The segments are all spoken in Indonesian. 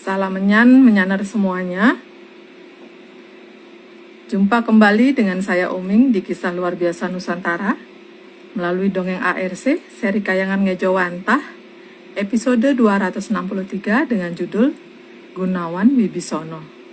Salam menyanar semuanya. Jumpa kembali dengan saya Oming di Kisah Luar Biasa Nusantara melalui Dongeng ARC, seri Kayangan Ngejowantah, episode 263 dengan judul Gunawan Wibisono.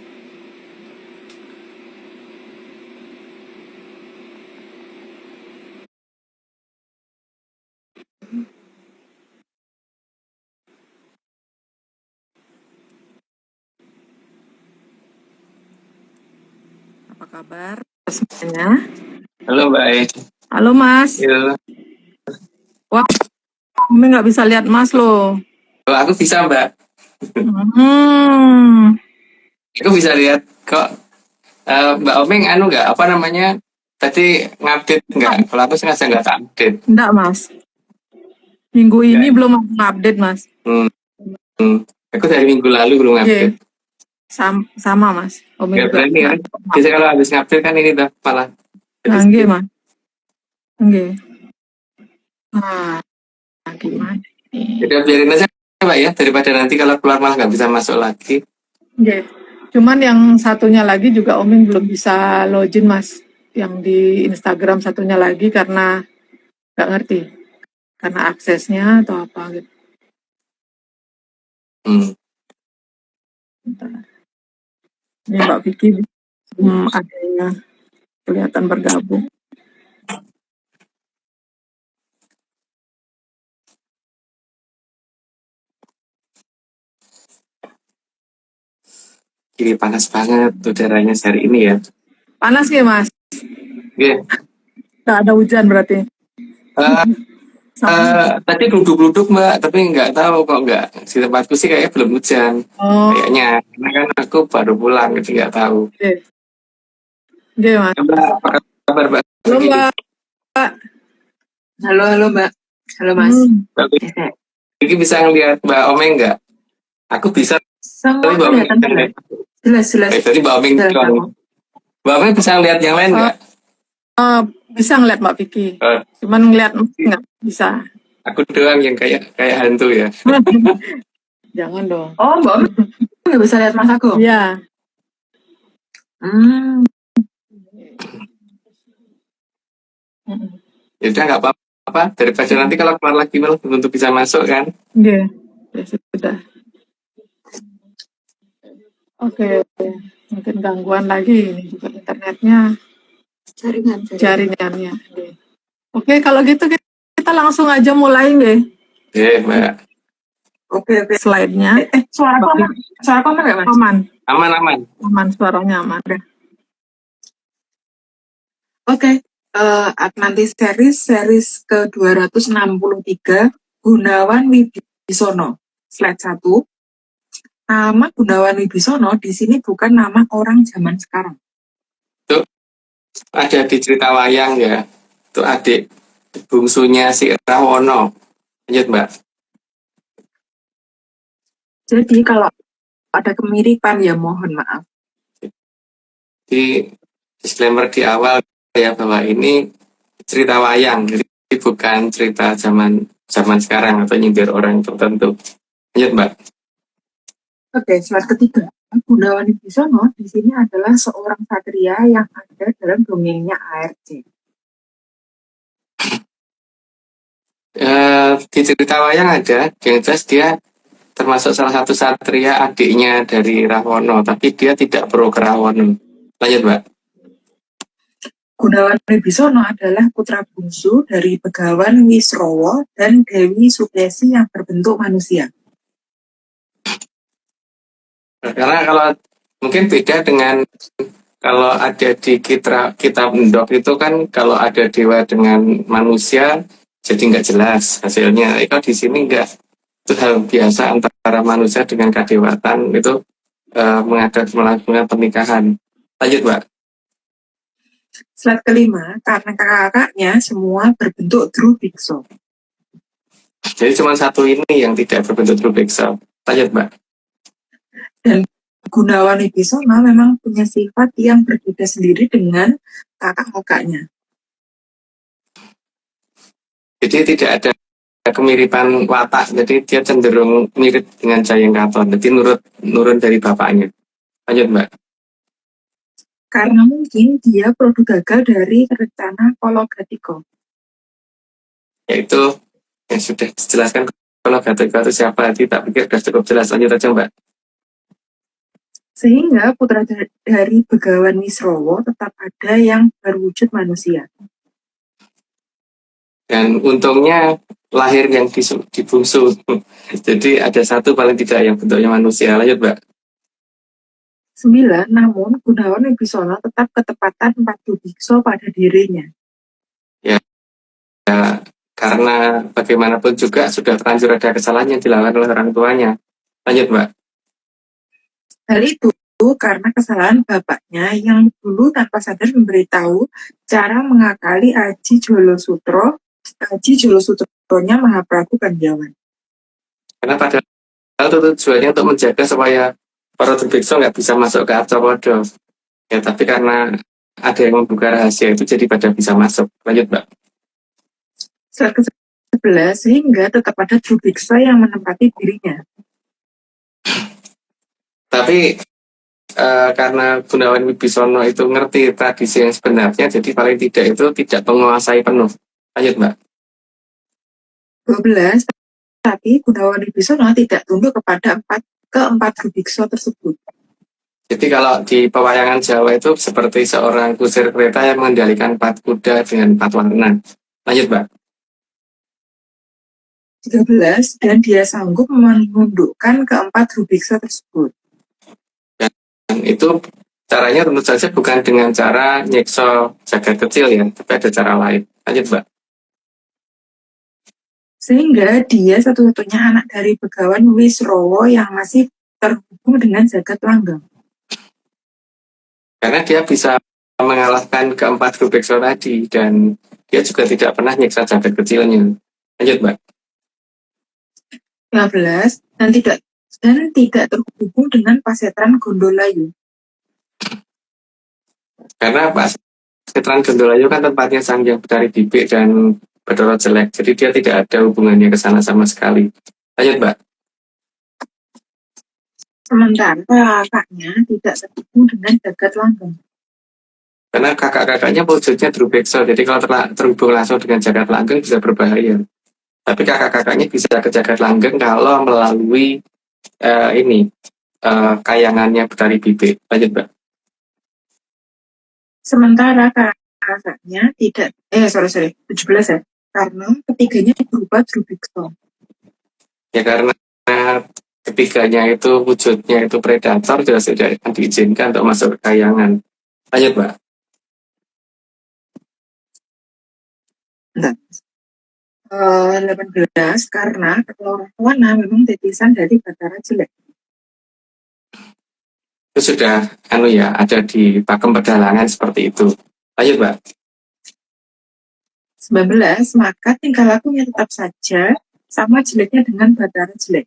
Apa kabar semuanya? Halo Mbak. Halo Mas. Yo. Wah, Oming nggak bisa lihat Mas loh. Oh, aku bisa Mbak. Hmm. Aku bisa lihat kok. Mbak Omeng nggak apa namanya tadi ngupdate nggak? Kalau aku sengaja nggak update. Enggak Mas. Minggu ini belum update Mas. Aku dari minggu lalu belum update. Sama Mas. Oming juga. Berani kan? Biasanya kalau habis ngupdate kan ini udah malah. Nggih Mas. Nggih. Nah, gimana? Jadi biarin aja Mbak ya, daripada nanti kalau keluar malah nggak bisa masuk lagi. Nggih. Cuman yang satunya lagi juga Oming belum bisa login Mas. Yang di Instagram satunya lagi karena nggak ngerti. Karena aksesnya atau apa gitu. Ini Mbak Vicky adanya kelihatan bergabung. Ini panas banget udaranya hari ini ya. Panas ya Mas? Iya. Nggak ada hujan berarti? Tadi duduk-duduk Mbak, tapi nggak tahu kok nggak. Di tempatku sih kayaknya belum hujan. Kayaknya, karena kan aku baru pulang, jadi nggak tahu. Oke Mas. Mbak, apa kabar Mbak? Halo Mbak. Halo Mbak. Halo Mas. Jadi bisa ngeliat Mbak Omeng nggak? Aku bisa. Semua kelihatan jelas. Jadi Mbak Omeng Mbak Omeng bisa ngeliat yang lain nggak? Bisa ngeliat Mbak Vicky. Cuman ngeliat nggak bisa. Aku doang yang kayak hantu ya. Jangan dong. Oh Mbak Omeng nggak bisa lihat Mas aku? Iya. Ya udah nggak apa-apa. Daripada nanti kalau keluar lagi malah belum tentu bisa masuk kan? Iya. Ya sudah. Oke. Mungkin gangguan lagi ini juga internetnya. Jaringannya. Oke, kalau gitu kita langsung aja mulai nggih. Iya Mbak. Oke. Slide-nya. Suara aman nggak Mas? Aman, suaranya aman. Oke. Nanti series ke 263 Gunawan Wibisono. Slide 1. Nama Gunawan Wibisono di sini bukan nama orang zaman sekarang. Itu ada di cerita wayang ya. Itu adik bungsunya si Rawono. Lanjut Mbak. Jadi kalau ada kemiripan ya mohon maaf. Di disclaimer di awal ya bahwa ini cerita wayang, jadi bukan cerita zaman sekarang atau nyindir orang tertentu. Lanjut Mbak. Oke, slide ketiga. Gunawan Wibisono di sini adalah seorang satria yang ada dalam dongengnya ARC. Di cerita wayang ada, yang jelas dia termasuk salah satu satria adiknya dari Rawono, tapi dia tidak pro ke Rawono. Lanjut Mbak. Gunawan Wibisono adalah putra bungsu dari Begawan Wisrowo dan Dewi Sukesi yang berbentuk manusia. Karena kalau mungkin beda dengan kalau ada di kitab Endok itu kan kalau ada dewa dengan manusia jadi nggak jelas hasilnya. Kalau di sini nggak, itu hal biasa antara manusia dengan kadewatan itu melakukan pernikahan. Lanjut Mbak. Slide kelima, karena kakak-kakaknya semua berbentuk Drubiksa. Jadi cuma satu ini yang tidak berbentuk Drubiksa. Lanjut Mbak. Dan Gunawan Wibisono memang punya sifat yang berbeda sendiri dengan kakak-kakaknya. Jadi tidak ada kemiripan watak, jadi dia cenderung mirip dengan Jayengkaton, jadi nurun dari bapaknya. Lanjut Mbak. Karena mungkin dia produk gagal dari rencana Kologatiko. Yaitu yang sudah dijelaskan kalau Gatotko itu siapa, tadi tak pikir sudah cukup jelas. Lanjut aja Mbak. Sehingga putra dari Begawan Wisrowo tetap ada yang berwujud manusia. Dan untungnya lahir yang di bungsu. Jadi ada satu paling tidak yang bentuknya manusia. Lanjut Mbak. 9. Namun Gunawan Wibisana tetap ketepatan 4 bikso pada dirinya. Ya, karena bagaimanapun juga sudah terlanjur ada kesalahan yang dilakukan oleh orang tuanya. Lanjut Mbak. Hal itu karena kesalahan bapaknya yang dulu tanpa sadar memberitahu cara mengakali Aji Jolosutronya Mahaprabu Pandyawan. Karena padahal itu tujuannya untuk menjaga supaya para Durbikso nggak bisa masuk ke Arcapodo. Ya, tapi karena ada yang membuka rahasia itu jadi pada bisa masuk. Lanjut Mbak. Slide ke-11, sehingga tetap ada Durbiksa yang menempati dirinya. Tapi karena Gunawan Wibisono itu ngerti tradisi yang sebenarnya, jadi paling tidak itu tidak menguasai penuh. Lanjut Mbak. 12. Tapi Gunawan Wibisana tidak tunduk kepada keempat Durbiksa tersebut. Jadi kalau di pewayangan Jawa itu seperti seorang kusir kereta yang mengendalikan 4 kuda dengan 4 warna. Lanjut Mbak. 13. Dan dia sanggup menundukkan keempat Durbiksa tersebut. Dan itu caranya tentu saja bukan dengan cara nyekso jagat kecil ya, tapi ada cara lain. Lanjut Mbak. Sehingga dia satu-satunya anak dari Begawan Wisrowo yang masih terhubung dengan jagat langgeng. Karena dia bisa mengalahkan keempat Durbiksa tadi, dan dia juga tidak pernah nyiksa jagat kecilnya. Lanjut Mbak. 15. Dan tidak terhubung dengan Pasetran Gondolayu. Karena Pasetran Gondolayu kan tempatnya Sang Hyang Betari Bibik dan Bathara Jelek, jadi dia tidak ada hubungannya ke sana sama sekali. Lanjut Mbak. Sementara kakaknya tidak terhubung dengan jagat langgeng. Karena kakak-kakaknya wujudnya Durbiksa, jadi kalau terhubung langsung dengan jagat langgeng bisa berbahaya. Tapi kakak-kakaknya bisa ke jagat langgeng kalau melalui kayangannya Betari Bibik. Lanjut Mbak. Sementara kakaknya tidak, 17 ya, karena ketiganya berubah Durbiksa. Ya karena ketiganya itu wujudnya itu predator, jelas tidak diizinkan untuk masuk ke kayangan. Lanjut Mbak. 18. Karena Ketlorawana memang titisan dari Bathara Jelek. Itu sudah ada di pakem pedalangan seperti itu. Lanjut Mbak. 19. Maka tingkah lakunya tetap saja sama jeleknya dengan Bathara Jelek.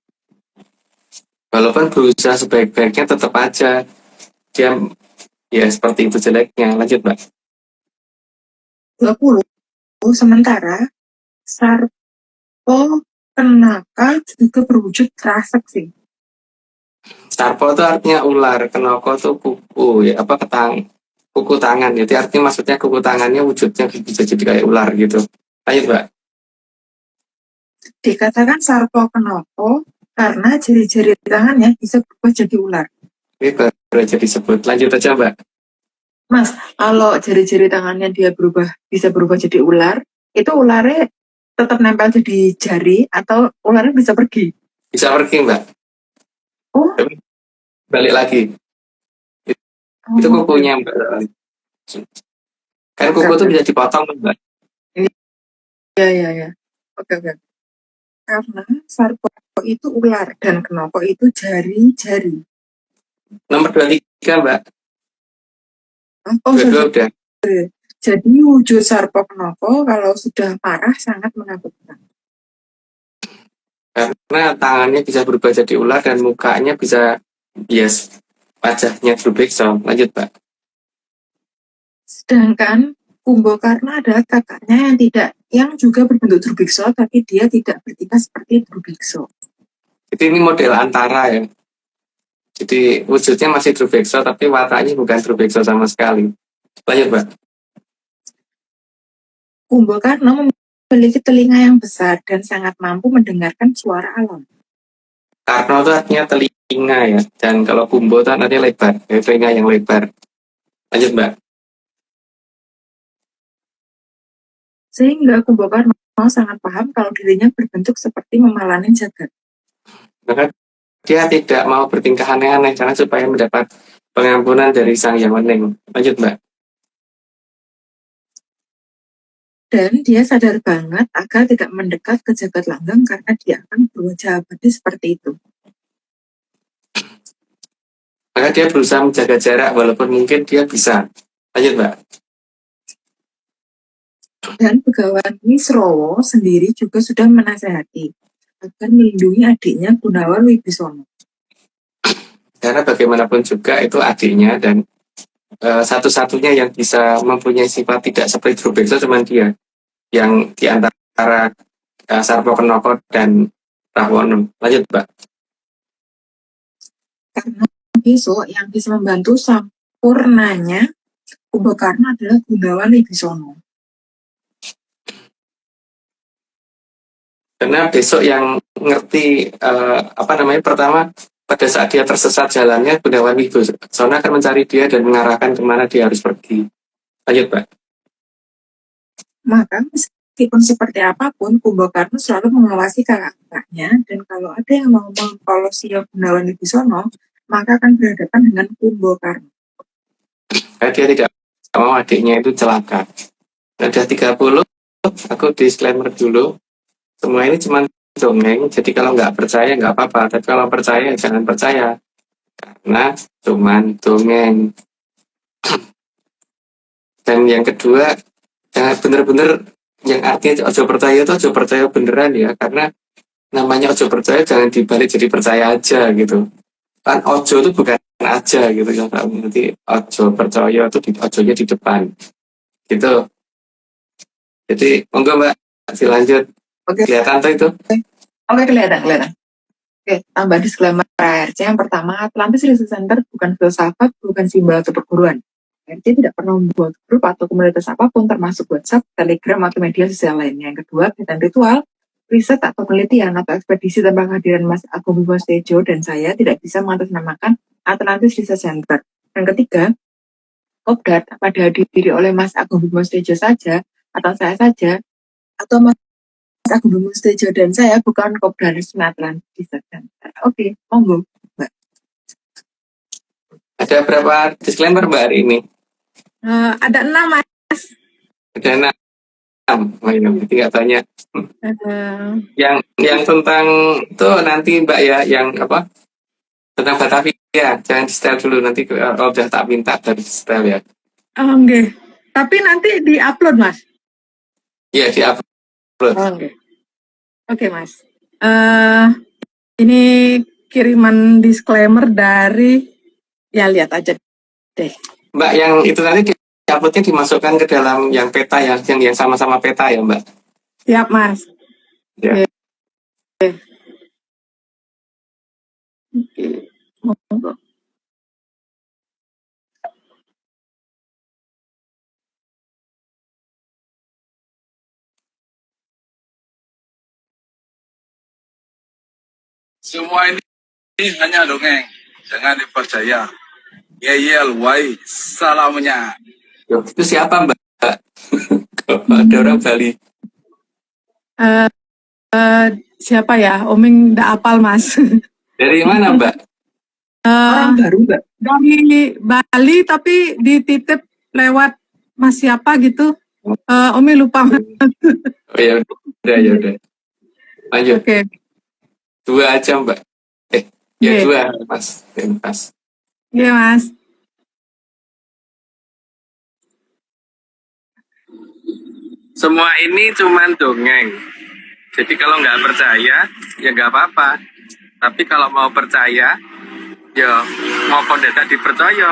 Walaupun berusaha sebaik-baiknya tetap aja dia ya seperti itu jeleknya. Lanjut Mbak. 20. Sementara Sarpo Kenaka juga berwujud raseksa. Sarpo itu artinya ular, kenoko itu kuku ya, kuku tangan. Jadi artinya maksudnya kuku tangannya wujudnya bisa jadi kayak ular gitu. Lanjut Mbak. Dikatakan Sarpo Kenoko karena jari-jari tangannya bisa berubah jadi ular. Ini baru aja disebut. Lanjut aja Mbak. Mas, kalau jari-jari tangannya dia bisa berubah jadi ular, itu ularnya tetap nempel jadi jari atau ularnya bisa pergi? Bisa pergi Mbak. Oh. Tapi balik lagi. Itu kukunya Mbak. Kan kuku itu bisa dipotong Mbak. Iya. Oke. Karena Sarpo itu ular dan Kenoko itu jari-jari. Nomor 23 Mbak. Udah. Jadi wujud Sarpo Kenoko kalau sudah marah sangat menakutkan. Karena tangannya bisa berubah jadi ular dan mukanya bisa wajahnya Durbiksa. Lanjut Pak. Sedangkan Kumbakarna adalah kakaknya yang tidak yang juga berbentuk drubikso, tapi dia tidak bertingkah seperti drubikso. Jadi ini model antara ya. Jadi wujudnya masih drubekso tapi warnanya bukan drubekso sama sekali. Lanjut, Mbak. Kumbakarna memiliki telinga yang besar dan sangat mampu mendengarkan suara alam. Karno itu artinya telinga ya. Dan kalau kumbo itu artinya lebar. Ya, telinga yang lebar. Lanjut, Mbak. Sehingga Kumbakarna sangat paham kalau dirinya berbentuk seperti memalanin jagat. Maka dia tidak mau bertingkah aneh-aneh karena supaya mendapat pengampunan dari Sang Yang Wening. Lanjut, Mbak. Dan dia sadar banget agar tidak mendekat ke jagat langgeng karena dia akan berwajah abadi seperti itu. Maka dia berusaha menjaga jarak walaupun mungkin dia bisa. Lanjut, Mbak. Dan Begawan Wisrowo sendiri juga sudah menasehati agar melindungi adiknya Gunawan Wibisono. Karena bagaimanapun juga itu adiknya dan satu-satunya yang bisa mempunyai sifat tidak seperti Drubeksa cuma dia. Yang diantara Sarpo Kenoko dan Rahwono. Lanjut, Mbak. Karena besok yang bisa membantu sampurnanya Kumbakarna adalah Gunawan Wibisono. Karena besok yang ngerti pertama pada saat dia tersesat jalannya, Gunawan Wibisono akan mencari dia dan mengarahkan kemana dia harus pergi. Lanjut, Pak. Maka meskipun seperti apapun, Kumbakarna selalu mengawasi kakaknya, dan kalau ada yang mau mengkolosi Gunawan Wibisono, maka akan berhadapan dengan Kumbakarna. Karena dia tidak mau adiknya itu celaka. Nah, udah 30, aku disclaimer dulu. Semua ini cuma dongeng, jadi kalau nggak percaya nggak apa-apa, tapi kalau percaya jangan percaya, karena cuma dongeng. Dan yang kedua, jangan bener-bener yang artinya ojo percaya itu ojo percaya beneran ya, karena namanya ojo percaya jangan dibalik jadi percaya aja gitu. Kan ojo itu bukan aja gitu ya, nanti ojo percaya itu ojonya di depan gitu. Jadi monggo Mbak dilanjut. Oke. Kelihatan tuh itu? Oke, kelihatan. Oke, tambah disclaimer ARC. Yang pertama, Atlantis Research Center bukan filsafat, bukan simbol atau perguruan. ARC tidak pernah membuat grup atau komunitas apapun, termasuk WhatsApp, Telegram, atau media sosial lainnya. Yang kedua, kegiatan ritual, riset atau penelitian atau ekspedisi tanpa kehadiran Mas Agung Bimo Stejo dan saya tidak bisa mengatasnamakan Atlantis Research Center. Yang ketiga, Kopdar pada diri oleh Mas Agung Bimo Stejo saja, atau saya saja, atau Mas Agung Bimo Stejo dan saya bukan Kopdar resmi Atlantis Research Center. Oke, monggo, Mbak. Ada berapa disclaimer Mbak hari ini? Ada 6, Mas. Ada 6. Oh iya, berarti nggak banyak. Yang tentang itu nanti Mbak ya, yang apa? Tentang Batavia, jangan di setel dulu, nanti kalau udah tak minta dari setel ya. Oke. Tapi nanti di-upload, Mas. Iya, di-upload. Oke, Mas. Ini kiriman disclaimer dari, ya lihat aja deh. Mbak, yang itu nanti di-uploadnya dimasukkan ke dalam yang peta ya, yang sama-sama peta ya Mbak. Siap, Mas. Ya. Oke. Monggo. Semua ini hanya dongeng, jangan dipercaya. Yeyel, wai, salamnya. Itu siapa Mbak? Ada orang Bali. Siapa ya? Oming nggak apal, Mas. Dari mana Mbak? Orang baru, Mbak. Dari Bali tapi dititip lewat Mas siapa gitu. Omi lupa. Oh ya udah. Lanjut. Oke. 2 aja Mbak. Ya 2 Mas. Pas. Iya Mas. Semua ini cuma dongeng. Jadi kalau nggak percaya, ya nggak apa-apa. Tapi kalau mau percaya, ya mau dadak dipercaya.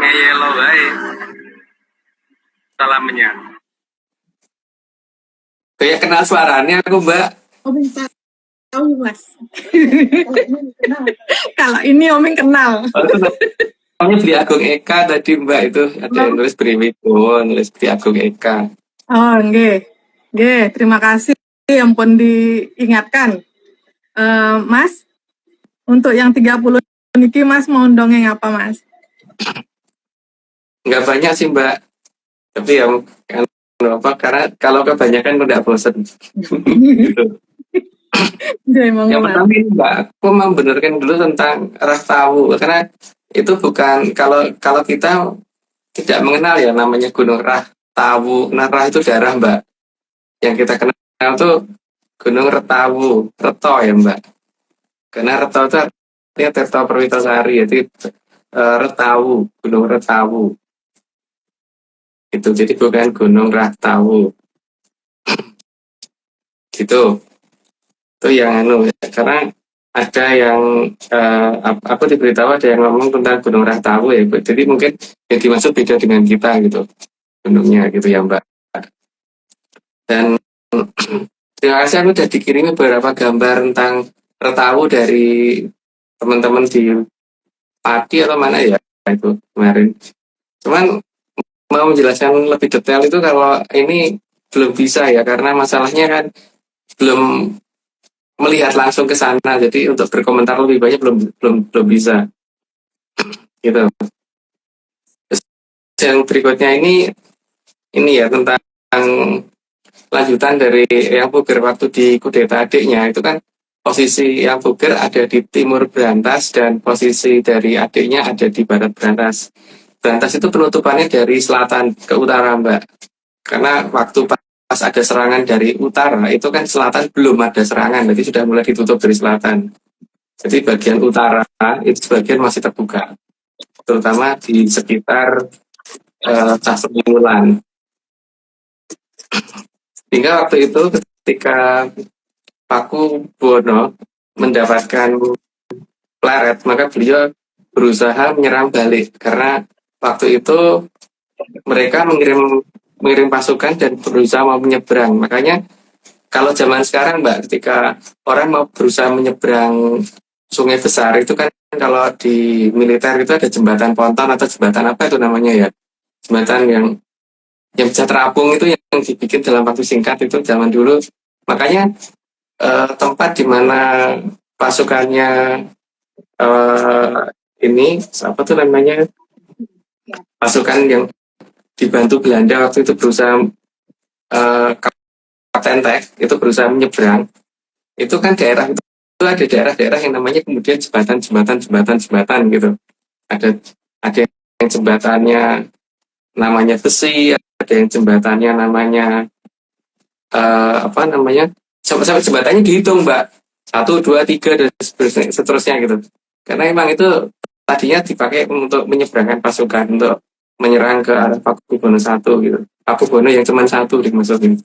Ngeyelo wae. Salamnya. Kayak kenal suaranya aku Mbak. Oh, bisa tahu Mas. Kalau ini Oming kenal. Namanya Beli Agung Eka tadi Mbak, itu ada yang nulis Brimibo, nulis Beli Agung Eka. Oh, nggih. Nggih, terima kasih ampun diingatkan. Mas, untuk yang 30 niki Mas mau dongeng apa Mas? Nggak banyak sih Mbak, tapi ya apa, karena kalau kebanyakan udah bosen. Gitu. Nggih, monggo Yang Mas. pertama ini Mbak, aku mau benarkan dulu tentang Raftawu, karena itu bukan, kalau kita tidak mengenal ya namanya Gunung Raftawu. Nah, Rah itu daerah Mbak. Yang kita kenal tuh Gunung Retawu, Reto ya Mbak. Karena Reto itu artinya Tirto Perwitasari, jadi Retawu, Gunung Retawu. Itu jadi bukan Gunung Raftawu. Gitu. Itu yang karena ada yang aku diberitahu ada yang ngomong tentang Gunung Raftawu ya, jadi mungkin yang dimaksud beda dengan kita gitu gunungnya gitu ya Mbak. Dan terima kasih, aku sudah dikirimi beberapa gambar tentang Retawu dari teman-teman di Pati atau mana ya itu kemarin. Cuman mau menjelaskan lebih detail itu kalau ini belum bisa ya, karena masalahnya kan belum melihat langsung ke sana, jadi untuk berkomentar lebih banyak belum bisa gitu. Terus yang berikutnya ini ya tentang lanjutan dari yang Puger waktu di kudeta adiknya, itu kan posisi yang Puger ada di timur Brantas dan posisi dari adiknya ada di barat Brantas. Brantas itu penutupannya dari selatan ke utara Mbak, karena waktu pas ada serangan dari utara itu kan selatan belum ada serangan, jadi sudah mulai ditutup dari selatan. Jadi bagian utara itu sebagian masih terbuka, terutama di sekitar Castronulan. Hingga waktu itu ketika Pakubono mendapatkan pleret, maka beliau berusaha menyerang balik, karena waktu itu mereka mengirim pasukan dan berusaha mau menyeberang. Makanya kalau zaman sekarang Mbak, ketika orang mau berusaha menyeberang sungai besar itu kan, kalau di militer itu ada jembatan ponton atau jembatan apa itu namanya ya, jembatan yang bisa terapung, itu yang dibikin dalam waktu singkat itu zaman dulu. Makanya tempat di mana pasukannya ini apa tuh namanya, pasukan yang dibantu Belanda waktu itu berusaha Kapten Tek itu berusaha menyeberang, itu kan daerah itu ada daerah-daerah yang namanya kemudian jembatan gitu. Ada yang jembatannya namanya besi, ada yang jembatannya namanya apa namanya, sampai jembatannya dihitung Mbak, 1, 2, 3 dan seterusnya gitu. Karena emang itu tadinya dipakai untuk menyeberangkan pasukan untuk menyerang ke arah Pakubono I gitu. Pakubono yang cuma satu dimaksudin.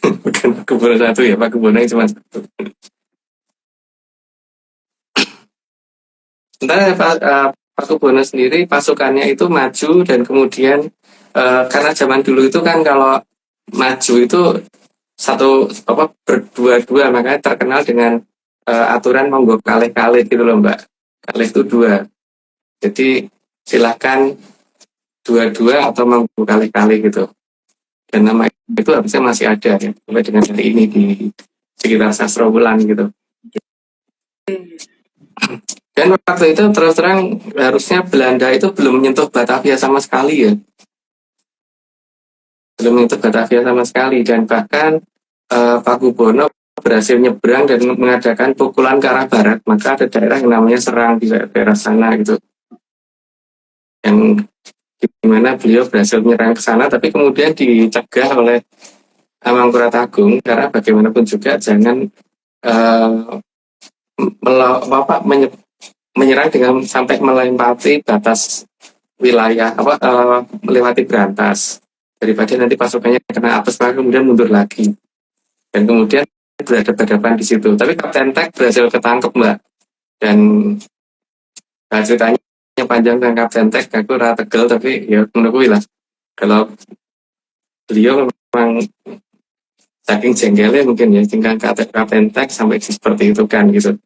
Bukan Pakubono I ya, Pakubono yang cuma satu. Sementara Pakubono sendiri pasukannya itu maju, dan kemudian karena zaman dulu itu kan kalau maju itu berdua-dua, makanya terkenal dengan aturan monggo kalih-kalih gitu loh Mbak. Kalih itu 2. Jadi silahkan 2-2 atau monggo kalih-kalih gitu. Dan nama itu harusnya masih ada ya sampai dengan hari ini di sekitar Sastrawulan gitu. Dan waktu itu terus terang harusnya Belanda itu belum menyentuh Batavia sama sekali ya. Belum menyentuh Batavia sama sekali, dan bahkan Pakubono berhasil nyebrang dan mengadakan pukulan ke arah barat, maka ada daerah yang namanya Serang di daerah sana gitu, yang dimana beliau berhasil menyerang ke sana, tapi kemudian dicegah oleh Mangkurat-Agung, karena bagaimanapun juga jangan menyerang dengan sampai melewati batas wilayah melewati Brantas, daripada nanti pasukannya kena apes maka kemudian mundur lagi, dan kemudian berhadapan di situ. Tapi Kapten Tek berhasil ketangkep Mbak, dan ceritanya yang panjang tentang Kapten Tek aku rada tegel, tapi ya menurutku lah kalau beliau memang saking jengkelnya mungkin ya, tinggal Kapten Tech sampai seperti itu kan gitu.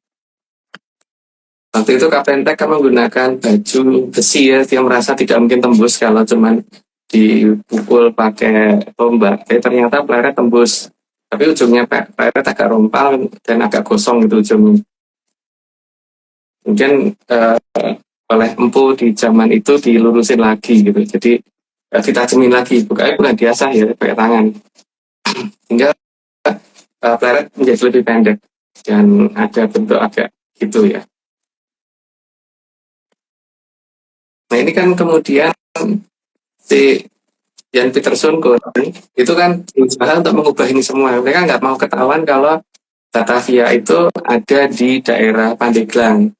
Waktu itu Kapten Tech kan menggunakan baju besi ya, dia merasa tidak mungkin tembus kalau cuman dipukul pakai tombak. Tapi ternyata peleret tembus, tapi ujungnya peleret agak rompal dan agak gosong gitu ujungnya. Mungkin oleh empu di zaman itu dilurusin lagi gitu, jadi ditajemin lagi, bukan diasah ya pakai tangan, hingga peleret menjadi lebih pendek dan ada bentuk agak gitu ya. Nah ini kan kemudian si Jan Pieterszoon itu kan berusaha untuk mengubah ini semua. Mereka nggak mau ketahuan kalau Batavia itu ada di daerah Pandeglang.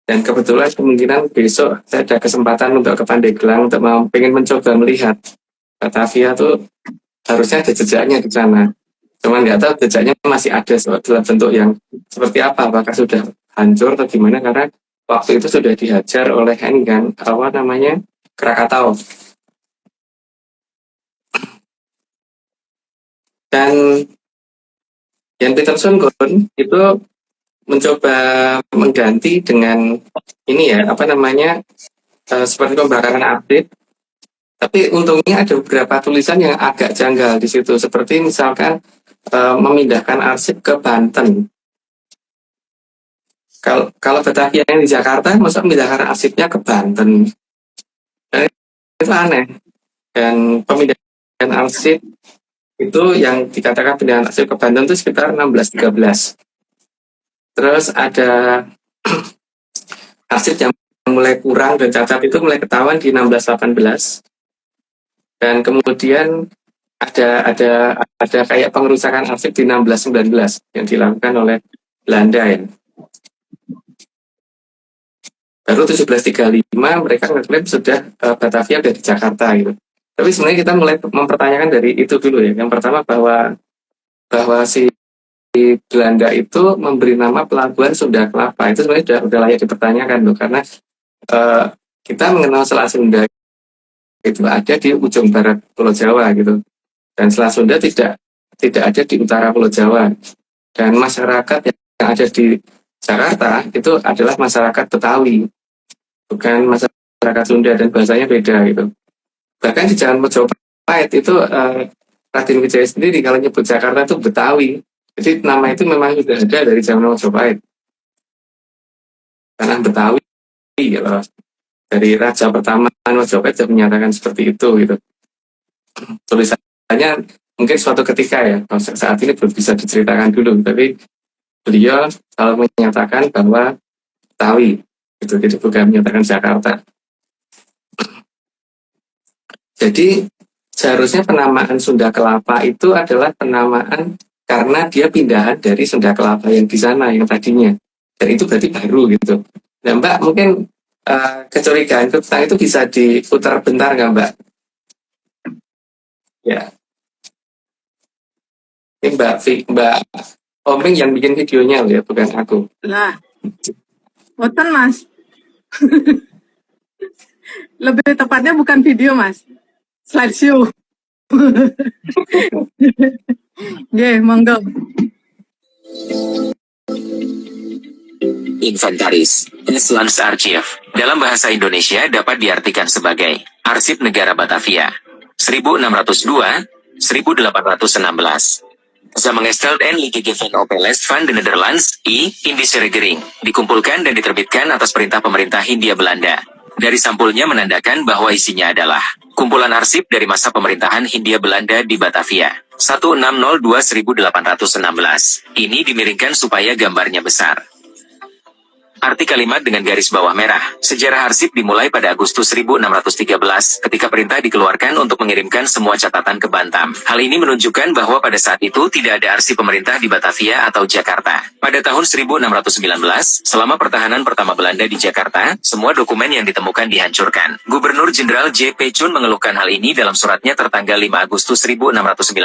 Dan kebetulan kemungkinan besok saya ada kesempatan untuk ke Pandeglang untuk pengen mencoba melihat Batavia tuh harusnya ada jejaknya di sana. Cuman nggak tahu jejaknya masih ada dalam bentuk yang seperti apa, apakah sudah hancur atau gimana, karena waktu itu sudah dihajar oleh Krakatau. Dan Jan Pieterszoon itu mencoba mengganti dengan ini ya, seperti pembakaran arsip. Tapi untungnya ada beberapa tulisan yang agak janggal di situ, seperti misalkan memindahkan arsip ke Banten. Kalau Batavia yang di Jakarta, masa memindahkan arsipnya ke Banten? Dan itu aneh. Dan pemindahan arsip itu yang dikatakan pemindahan arsip ke Banten itu sekitar 1613. Terus ada arsip yang mulai kurang dan cacat itu mulai ketahuan di 1618. Dan kemudian ada kayak pengerusakan arsip di 1619 yang dilakukan oleh Belanda ya. Baru 1735 mereka ngeklaim sudah Batavia ada di Jakarta gitu. Tapi sebenarnya kita mulai mempertanyakan dari itu dulu ya. Yang pertama bahwa si Belanda itu memberi nama pelabuhan Sunda Kelapa, itu sebenarnya sudah layak dipertanyakan loh, karena kita mengenal Selat Sunda itu ada di ujung barat Pulau Jawa gitu, dan Selat Sunda tidak ada di utara Pulau Jawa, dan masyarakat yang ada di Jakarta itu adalah masyarakat Betawi, bukan masyarakat Sunda, dan bahasanya beda gitu. Bahkan di Jalan Mojopahit itu Raden Wijaya sendiri kalau nyebut Jakarta itu Betawi. Jadi nama itu memang sudah ada dari zaman Mojopahit. Tanah Betawi gitu. Dari Raja pertama Mojopahit sudah menyatakan seperti itu gitu. Tulisannya mungkin suatu ketika ya, saat ini belum bisa diceritakan dulu, tapi beliau selalu menyatakan bahwa Betawi gitu, jadi bukan menyatakan Jakarta. Jadi seharusnya penamaan Sunda Kelapa itu adalah penamaan karena dia pindahan dari Sunda Kelapa yang di sana yang tadinya, dan itu berarti baru gitu. Nah Mbak, mungkin kecurigaan tentang itu bisa diputar bentar nggak Mbak? Ya, ini Mbak Oming yang bikin videonya ya, bukan aku. Lah, boten Mas. Lebih tepatnya bukan video Mas, slideshow. Nggih, monggo. Inventaris, Islands Archive, dalam bahasa Indonesia dapat diartikan sebagai Arsip Negara Batavia, 1602-1816. Samengesteld en Ligegeven op West van de Nederlands, in deze regering, dikumpulkan dan diterbitkan atas perintah pemerintah Hindia Belanda. Dari sampulnya menandakan bahwa isinya adalah kumpulan arsip dari masa pemerintahan Hindia Belanda di Batavia, 1602-1816. Ini dimiringkan supaya gambarnya besar. Arti kalimat dengan garis bawah merah. Sejarah arsip dimulai pada Agustus 1613 ketika perintah dikeluarkan untuk mengirimkan semua catatan ke Bantam. Hal ini menunjukkan bahwa pada saat itu tidak ada arsip pemerintah di Batavia atau Jakarta. Pada tahun 1619, selama pertahanan pertama Belanda di Jakarta, semua dokumen yang ditemukan dihancurkan. Gubernur Jenderal J.P. Chun mengeluhkan hal ini dalam suratnya tertanggal 5 Agustus 1619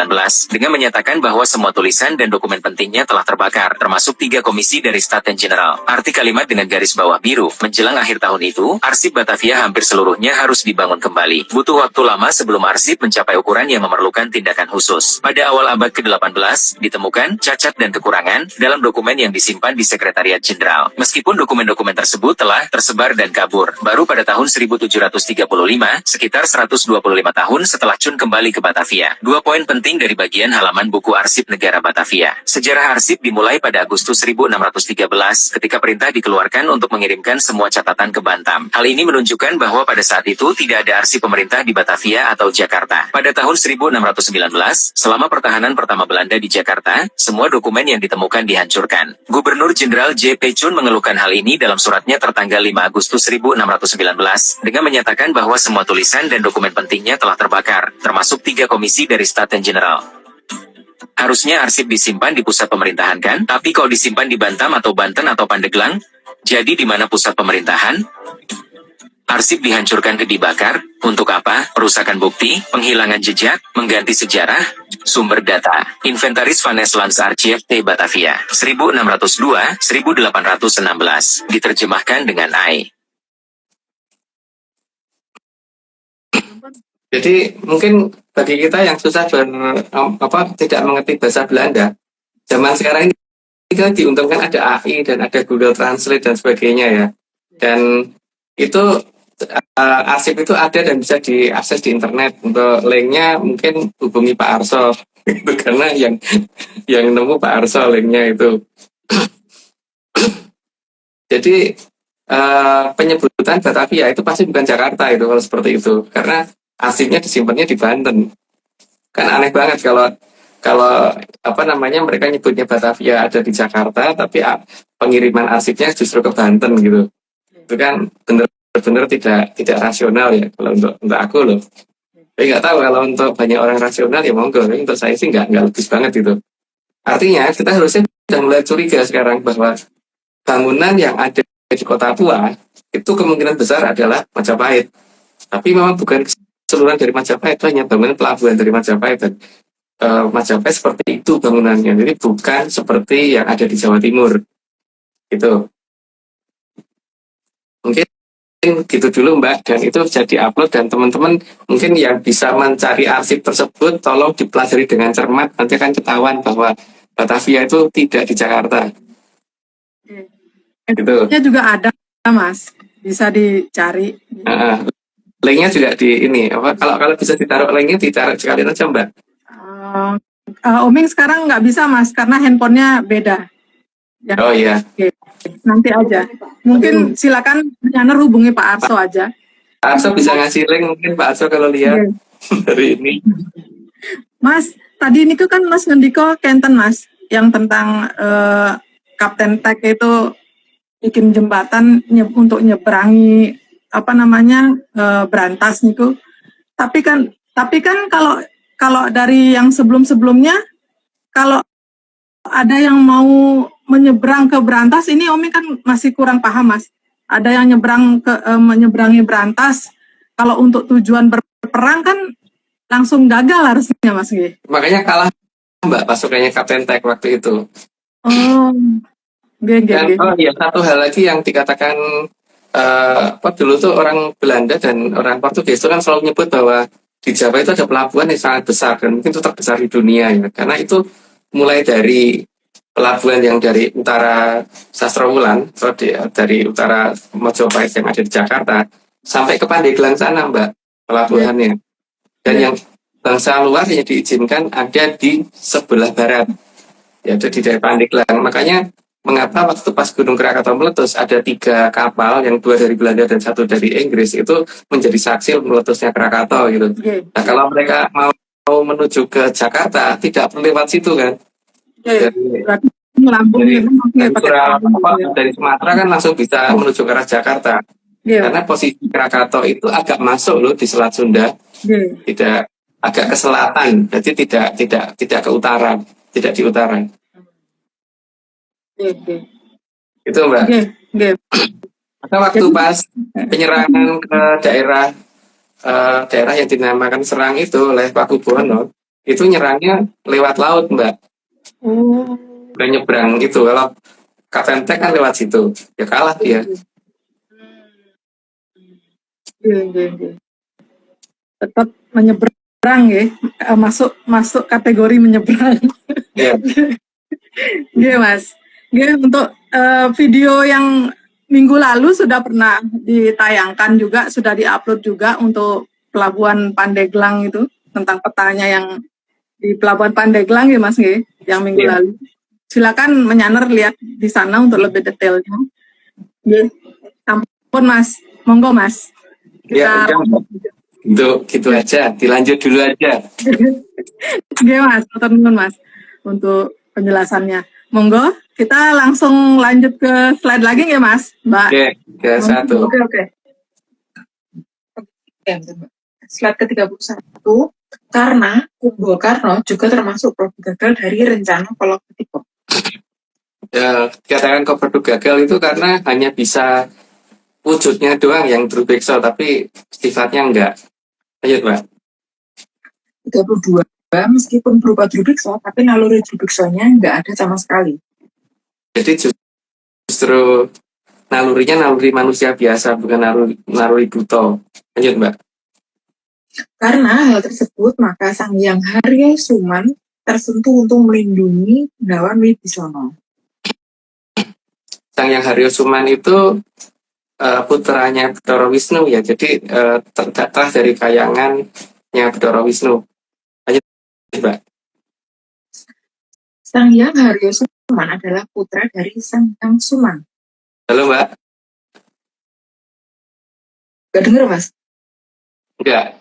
dengan menyatakan bahwa semua tulisan dan dokumen pentingnya telah terbakar, termasuk 3 komisi dari Staten General. Arti kalimat kalimat dengan garis bawah biru. Menjelang akhir tahun itu, arsip Batavia hampir seluruhnya harus dibangun kembali. Butuh waktu lama sebelum arsip mencapai ukuran yang memerlukan tindakan khusus. Pada awal abad ke-18, ditemukan cacat dan kekurangan dalam dokumen yang disimpan di Sekretariat Jenderal. Meskipun dokumen-dokumen tersebut telah tersebar dan kabur, baru pada tahun 1735, sekitar 125 tahun setelah Cun kembali ke Batavia. 2 poin penting dari bagian halaman buku Arsip Negara Batavia. Sejarah arsip dimulai pada Agustus 1613 ketika perintah dikeluarkan untuk mengirimkan semua catatan ke Bantam. Hal ini menunjukkan bahwa pada saat itu tidak ada arsip pemerintah di Batavia atau Jakarta. Pada tahun 1619, selama pertahanan pertama Belanda di Jakarta, semua dokumen yang ditemukan dihancurkan. Gubernur Jenderal J.P. Cun mengeluhkan hal ini dalam suratnya tertanggal 5 Agustus 1619 dengan menyatakan bahwa semua tulisan dan dokumen pentingnya telah terbakar, termasuk 3 komisi dari Staten General. Harusnya arsip disimpan di pusat pemerintahan kan? Tapi kalau disimpan di Bantam atau Banten atau Pandeglang, jadi di mana pusat pemerintahan? Arsip dihancurkan ke dibakar, untuk apa? Perusakan bukti, penghilangan jejak, mengganti sejarah, sumber data. Inventaris Vanes Lands Archive T. Batavia, 1602-1816, diterjemahkan dengan AI. Jadi mungkin bagi kita yang susah tidak mengerti bahasa Belanda, zaman sekarang ini kita diuntungkan ada AI dan ada Google Translate dan sebagainya ya. Dan itu arsip itu ada dan bisa diakses di internet. Untuk linknya mungkin hubungi Pak Arso itu karena yang nemu Pak Arso linknya itu. Jadi penyebutan Batavia itu pasti bukan Jakarta itu kalau seperti itu, karena arsipnya disimpannya di Banten. Kan aneh banget kalau mereka nyebutnya Batavia ada di Jakarta, tapi pengiriman arsipnya justru ke Banten gitu. Itu kan benar-benar tidak rasional ya kalau untuk aku loh. Tapi nggak tahu kalau untuk banyak orang rasional ya monggo. Tapi untuk saya sih nggak logis banget itu. Artinya kita harusnya sudah mulai curiga sekarang bahwa bangunan yang ada di Kota Tua itu kemungkinan besar adalah Majapahit. Tapi memang bukan keseluruhan dari Majapahit, itu hanya bangunan pelabuhan dari Majapahit, dan Majapahit seperti itu bangunannya, jadi bukan seperti yang ada di Jawa Timur gitu. Mungkin gitu dulu Mbak, dan itu bisa diupload, dan teman-teman mungkin yang bisa mencari arsip tersebut tolong dipelajari dengan cermat, nanti akan ketahuan bahwa Batavia itu tidak di Jakarta gitu. Ya juga ada Mas, bisa dicari. Linknya juga di ini kalau bisa ditaruh linknya ditaruh sekalian aja Mbak. Oming sekarang nggak bisa Mas karena handphonenya beda ya. Oh iya. Oke. Nanti aja mungkin silakan Janer hubungi Pak Arso aja. Pak Arso bisa ngasih link mungkin Pak Arso kalau lihat dari ini. Mas tadi ini kan Mas ngendiko kenten Mas yang tentang Kapten Tek itu bikin jembatan untuk nyeberangi Brantas niku. Tapi kan kalau dari yang sebelumnya, kalau ada yang mau menyeberang ke Brantas, ini Omi kan masih kurang paham Mas. Ada yang menyeberangi Brantas, kalau untuk tujuan berperang kan langsung gagal harusnya Mas. Makanya kalah Mbak pasukannya Kapten Tek waktu itu. Oh, dan satu hal lagi yang dikatakan dulu tuh orang Belanda dan orang Portugis itu kan selalu menyebut bahwa di Jawa itu ada pelabuhan yang sangat besar dan mungkin itu terbesar di dunia ya. Karena itu mulai dari pelabuhan yang dari utara Sastrawulan atau dari utara Mojopahit yang ada di Jakarta sampai ke Pandeglang sana Mbak pelabuhannya. Dan yang bangsa luar yang diizinkan ada di sebelah barat, yaitu di daerah Pandeglang. Makanya mengapa waktu pas Gunung Krakatau meletus ada 3 kapal, yang 2 dari Belanda dan 1 dari Inggris, itu menjadi saksi meletusnya Krakatau gitu. Nah kalau mereka mau menuju ke Jakarta tidak perlu lewat situ kan. Dari Sumatera kan langsung bisa menuju ke arah Jakarta. Karena posisi Krakatau itu agak masuk loh di Selat Sunda. Tidak agak ke selatan, jadi tidak ke utara, tidak di utara. Itu Mbak. Maka waktu pas penyerangan ke daerah yang dinamakan Serang itu oleh Pakubuwono, itu nyerangnya lewat laut Mbak. Udah nyebrang itu. KPMT kan lewat situ. Ya kalah dia. Iya. Tetap menyeberang ya, masuk kategori menyeberang. Ya. Iya Mas. Iya, untuk video yang minggu lalu sudah pernah ditayangkan juga, sudah diupload juga untuk Pelabuhan Pandeglang itu, tentang petanya yang di Pelabuhan Pandeglang ya Mas ya, yang minggu Iya. lalu. Silakan menyaner lihat di sana untuk lebih detailnya. Ya, ampun Mas, monggo Mas. Ya, udah. Gitu aja, dilanjut dulu aja. Iya Mas, matur nuwun Mas untuk penjelasannya. Monggo, kita langsung lanjut ke slide lagi ya Mas, Mbak. Oke, ke satu. Oke. Slide ke-31, karena Bung Karno juga termasuk produk gagal dari rencana Kolektivo. Ya, dikatakan produk gagal itu karena hanya bisa wujudnya doang yang Drubexo, tapi sifatnya enggak. Lanjut, Mbak. 32, meskipun berupa Drubexo, tapi naluri Drubexo-nya nggak ada sama sekali. Jadi justru nalurinya naluri manusia biasa, bukan naluri buto. Lanjut, Mbak. Karena hal tersebut, maka Sang Hyang Haryo Suman tersentuh untuk melindungi Gunawan Wibisono. Sang Hyang Haryo Suman itu putranya Bathara Wisnu ya, jadi terdata dari kayangannya Bathara Wisnu. Lanjut, Mbak. Sang Hyang Haryo Suman adalah putra dari Sang Hyang Suman. Halo, Mbak. Gak denger, Mas? Enggak.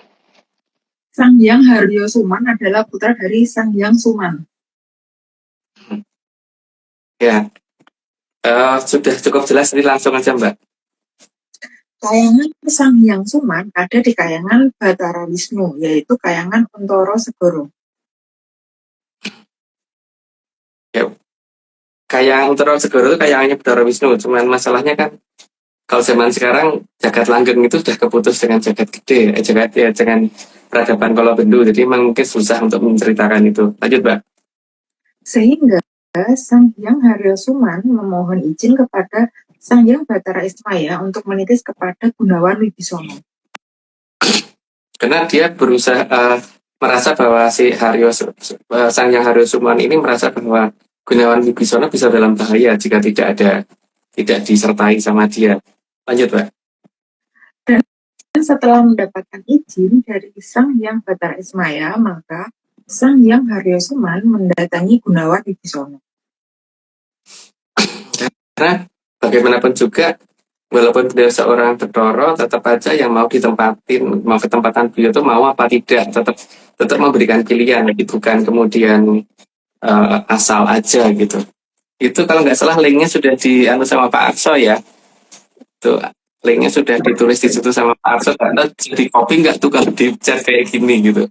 Sang Hyang Haryo Suman adalah putra dari Sang Hyang Suman. Ya. Sudah cukup jelas, ini langsung aja, Mbak. Kayangan Sang Hyang Suman ada di kayangan Bathara Wisnu, yaitu kayangan Untoro Segoro. Ya. Kayak Untoro Segoro itu kayangannya Bathara Wisnu, cuman masalahnya kan kalau zaman sekarang jagat langgeng itu sudah keputus dengan jagat gede, dengan peradaban Kolobendu, jadi memang mungkin susah untuk menceritakan itu. Lanjut, Mbak. Sehingga Sang Hyang Haryo Suman memohon izin kepada Sang Hyang Bathara Ismaya untuk menitis kepada Gunawan Wibisono. Karena dia berusaha merasa bahwa si Sang Hyang Haryo Suman ini merasa bahwa Gunawan Wibisono bisa dalam bahaya jika tidak disertai sama dia. Lanjut, Mbak. Dan setelah mendapatkan izin dari Sang Hyang Bathara Ismaya, maka Sang Hyang Haryo Suman mendatangi Gunawan Wibisono. Karena bagaimanapun juga, walaupun dia seorang Bathara, tetap aja yang mau ketempatan beliau itu mau apa tidak, tetap memberikan pilihan, bukan kemudian asal aja gitu. Itu kalau nggak salah linknya sudah sama Pak Arso ya. Tuh, linknya sudah ditulis di situ sama Pak Arso. Karena jadi copy nggak tuh kalau di chat kayak gini gitu.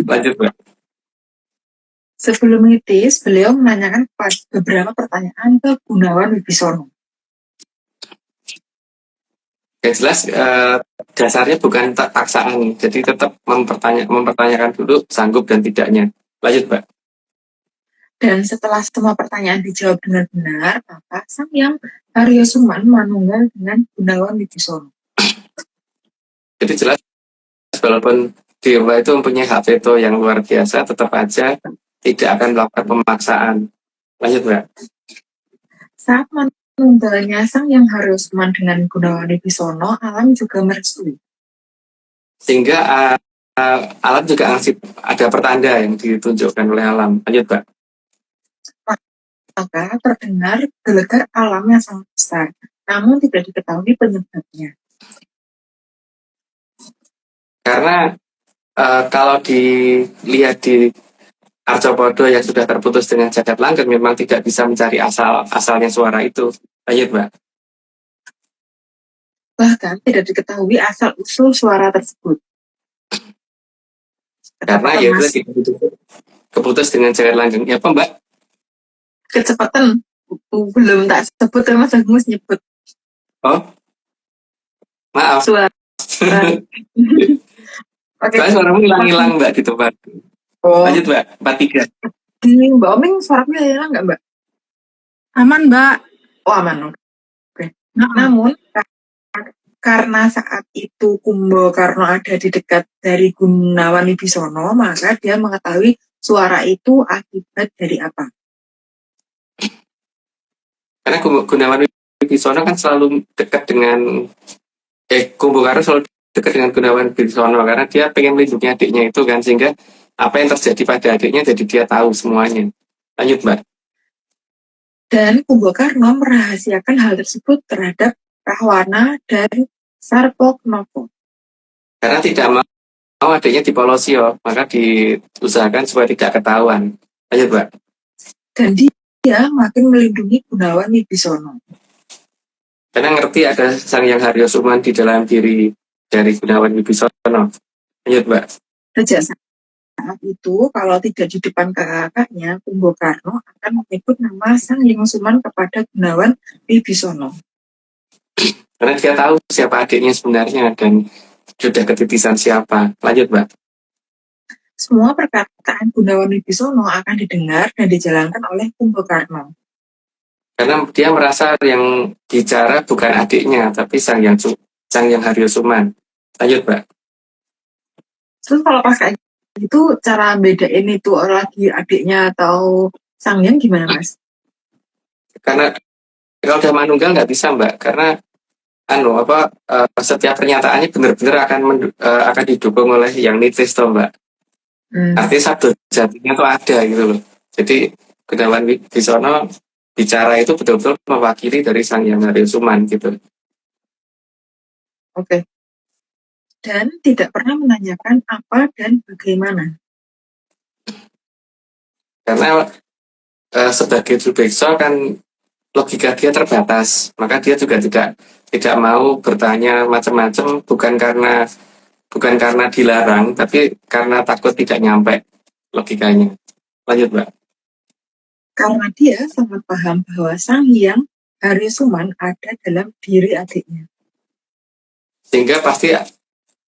Lanjut, Mbak. Sebelum menitis, beliau menanyakan beberapa pertanyaan ke Gunawan Wibisono. Yang jelas dasarnya bukan paksaan, jadi tetap mempertanyakan dulu sanggup dan tidaknya. Lanjut, Mbak. Dan setelah semua pertanyaan dijawab dengan benar, maka Sang Hyang Haryo Suman manunggal dengan Gunawan Wibisono. Jadi jelas, walaupun Dewa itu mempunyai hak veto yang luar biasa, tetap aja tidak akan melakukan pemaksaan. Lanjut, Mbak. Saat manunggalnya Sang Hyang Haryo Suman dengan Gunawan Wibisono, alam juga merestui. Sehingga alam juga ada pertanda yang ditunjukkan oleh alam. Lanjut, Mbak. Maka terdengar gelegar alam yang sangat besar, namun tidak diketahui penyebabnya. Karena kalau dilihat di Arcopodo yang sudah terputus dengan jagat langgeng, memang tidak bisa mencari asalnya suara itu. Lanjut, Mbak. Bahkan tidak diketahui asal-usul suara tersebut. Karena ya itu keputus dengan jagat langgeng. Ya apa, Mbak? Kecepatan belum tak sebut, Mas Agus nyebut. Oh, maaf. Suara. Oke. Suaramu hilang-hilang, Mbak, di tempat. Oh. Lanjut, Mbak. 43. Di Mbak Oming suaranya hilang nggak, Mbak? Aman Mbak. Oh, aman. Oke. Namun karena saat itu Kumbakarna ada di dekat dari Gunawan Wibisono, maka dia mengetahui suara itu akibat dari apa. Karena Gunawan Wibisono kan selalu dekat dengan Kumbakarna selalu dekat dengan Gunawan Wibisono karena dia pengen melindungi adiknya itu kan, sehingga apa yang terjadi pada adiknya jadi dia tahu semuanya. Lanjut, Mbak. Dan Kumbakarna merahasiakan hal tersebut terhadap Rahwana dan Sarpoknoko. Karena tidak mau adiknya dipolosi, maka diusahakan supaya tidak ketahuan. Lanjut, Mbak. Dan dia makin melindungi Gunawan Wibisono. Karena ngerti ada Sang Hyang Haryosuman di dalam diri dari Gunawan Wibisono. Lanjut, Mbak. Sejak saat itu, kalau tidak di depan kakaknya, Kumbakarna akan menyebut nama Sang Hyang Suman kepada Gunawan Wibisono. Karena dia tahu siapa adiknya sebenarnya dan sudah ketitisan siapa. Lanjut, Mbak. Semua perkataan Gunawan Wibisono akan didengar dan dijalankan oleh Kumbakarna. Karena dia merasa yang bicara bukan adiknya, tapi Sang Hyang Haryosuman. Lanjut, Mbak. Terus kalau pas kayak gitu, cara bedain itu lagi adiknya atau Sang Hyang gimana, Mas? Karena kalau udah manunggal nggak bisa, Mbak. Karena setiap pernyataannya benar-benar akan didukung oleh yang nitis, toh, Mbak. Artinya sabda jatinya tuh ada gitu loh. Jadi Gunawan Wibisono bicara itu betul-betul mewakili dari Sang Hyang Haryosuman gitu. Oke. Dan tidak pernah menanyakan apa dan bagaimana. Karena sebagai Drubeksa kan logika dia terbatas, maka dia juga tidak mau bertanya macam-macam, bukan karena dilarang, tapi karena takut tidak nyampe logikanya. Lanjut, Mbak. Karena dia sangat paham bahwa Sang Hyang Haryosuman ada dalam diri adiknya. Sehingga pasti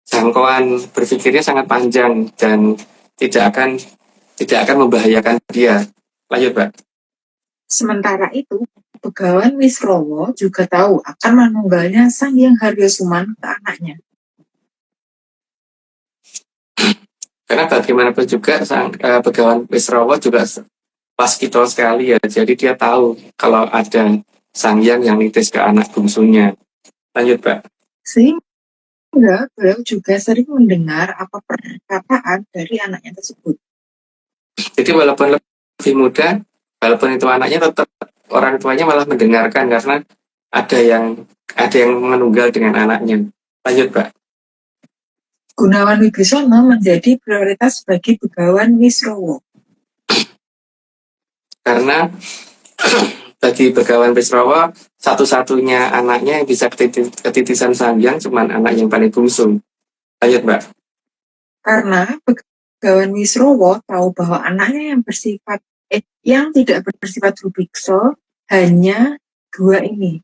jangkauan berpikirnya sangat panjang dan tidak akan membahayakan dia. Lanjut, Mbak. Sementara itu, Begawan Wisrowo juga tahu akan manunggalnya Sang Hyang Haryosuman ke anaknya. Karena bagaimanapun juga Begawan Wisrowo juga waskito sekali ya, jadi dia tahu kalau ada Sang Hyang yang nitis ke anak bungsunya. Lanjut, Mbak. Sehingga beliau juga sering mendengar apa perkataan dari anaknya tersebut. Jadi walaupun lebih muda, walaupun itu anaknya, tetap orang tuanya malah mendengarkan karena ada yang menunggal dengan anaknya. Lanjut, Mbak. Gunawan Wibisono menjadi prioritas bagi Begawan Wisrowo. Karena bagi Begawan Wisrowo, satu-satunya anaknya yang bisa ketitisan Sang Hyang cuma anak yang paling bungsu. Lanjut, Mbak. Karena Begawan Wisrowo tahu bahwa anaknya yang tidak bersifat Drubeksa hanya dua ini.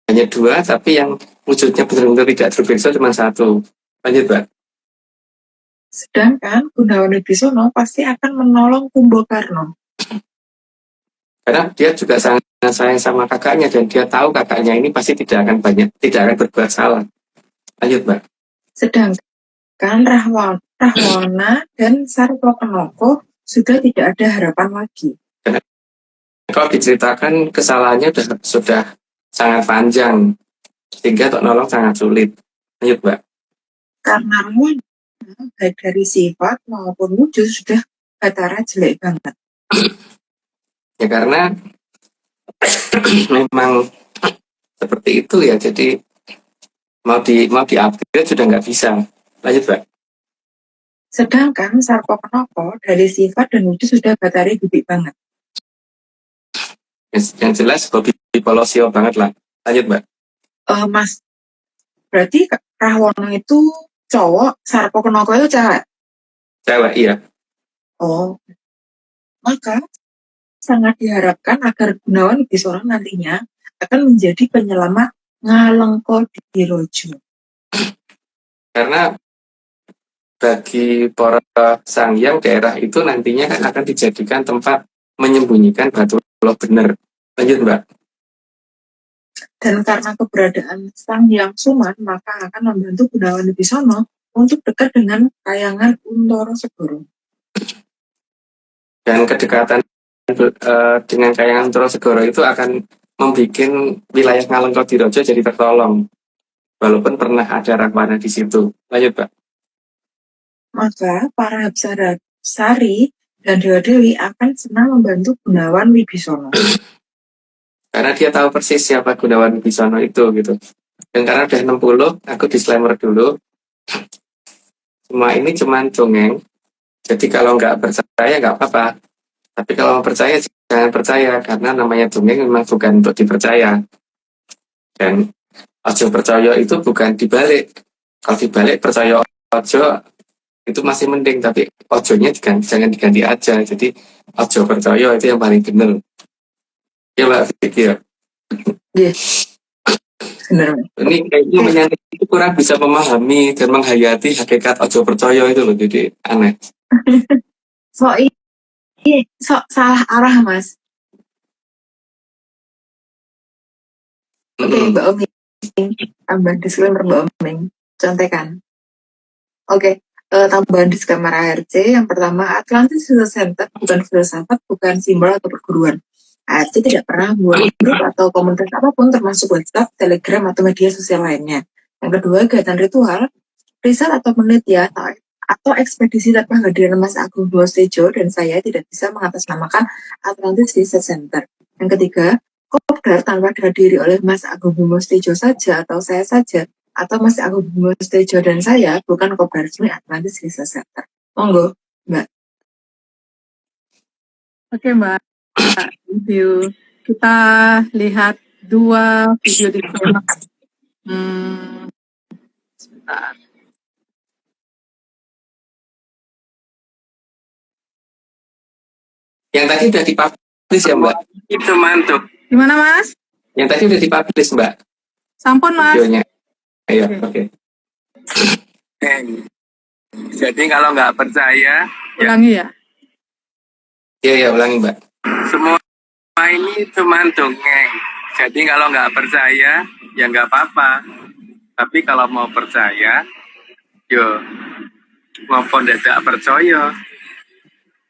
Hanya dua, tapi yang wujudnya benar-benar tidak Drubeksa cuma satu. Lanjut, Mbak. Sedangkan Gunawan Wibisono pasti akan menolong Kumbakarna. Karena dia juga sangat sayang sama kakaknya dan dia tahu kakaknya ini pasti tidak akan berbuat salah. Lanjut, Mbak. Sedangkan Rahwana dan Sarpoknoko sudah tidak ada harapan lagi. Kalau diceritakan kesalahannya sudah sangat panjang, sehingga untuk nolong sangat sulit. Lanjut, Mbak. Karena Rahwana baik dari sifat maupun wujud sudah batara jelek banget. Ya karena memang seperti itu ya, jadi mau di-upgrade sudah nggak bisa. Lanjut, Mbak. Sedangkan Sarpoknoko dari sifat dan wujud sudah batari bibik banget. Yang jelas Bobby Polosio banget lah. Lanjut, Mbak. Mas, berarti Rahwana itu cowok, Sarpoknoko itu cewek? Cewek, iya. Oh, maka sangat diharapkan agar Gunawan Wibisono nantinya akan menjadi penyelamat Ngalengka Dirojo. Karena bagi para Sang Hyang, daerah itu nantinya kan akan dijadikan tempat menyembunyikan batu loh bener. Lanjut, Mbak. Dan karena keberadaan Sang Hyang Suman, maka akan membantu Gunawan Wibisana untuk dekat dengan Kayangan Untoro Segoro. Dan kedekatan dengan Kayangan Untoro Segoro itu akan membuat wilayah Ngalengkodirojo jadi tertolong. Walaupun pernah ada Rahwana di situ. Lanjut, Pak. Maka para Hapsara Sari dan Dewa-Dewi akan senang membantu Gunawan Wibisana. Karena dia tahu persis siapa Gunawan Wibisana itu gitu. Dan karena udah 60, aku disclaimer dulu. Semua ini cuman dongeng. Jadi kalau nggak percaya nggak apa-apa. Tapi kalau mau percaya jangan percaya karena namanya dongeng memang bukan untuk dipercaya. Dan ojo percaya itu bukan dibalik. Kalau dibalik percaya ojo itu masih mending, tapi ojonya jangan diganti aja. Jadi ojo percaya itu yang paling benar. Ya Mbak Vicky ya. Benar. Ini kayaknya menyanyi itu kurang bisa memahami dan menghayati hakikat ojo percaya itu loh, jadi aneh. Salah arah, Mas. Oke, Mbak Oming. Tambah disclaimer Mbak Oming. Contekan. Oke, tambahan disclaimer ARC. Yang pertama, Atlantis Research Center bukan filsafat, bukan simbol atau perguruan. ARC tidak pernah membuat grup atau komunitas apapun termasuk WhatsApp, Telegram, atau media sosial lainnya. Yang kedua, kegiatan ritual, riset atau penelitian atau ekspedisi tanpa kehadiran Mas Agung Bimostejo dan saya tidak bisa mengatasnamakan Atlantis Research Center. Yang ketiga, Kopdar tanpa dihadiri oleh Mas Agung Bimostejo saja atau saya saja, atau Mas Agung Bimostejo dan saya bukan Kopdar resmi Atlantis Research Center. Monggo, Mbak. Oke, Mbak. Thank you. Kita lihat 2 video disclaimer. Sebentar. Yang tadi udah dipublish ya Mbak? Itu mantap. Gimana, Mas? Yang tadi udah dipublish Mbak? Sampun, Mas. Videonya. Ayo, oke. Jadi kalau nggak percaya, Ulangi ya. Iya, ulangi Mbak. semua ini cuma dongeng. Jadi kalau nggak percaya, ya nggak apa-apa. Tapi kalau mau percaya, yo ngopo dadak percaya.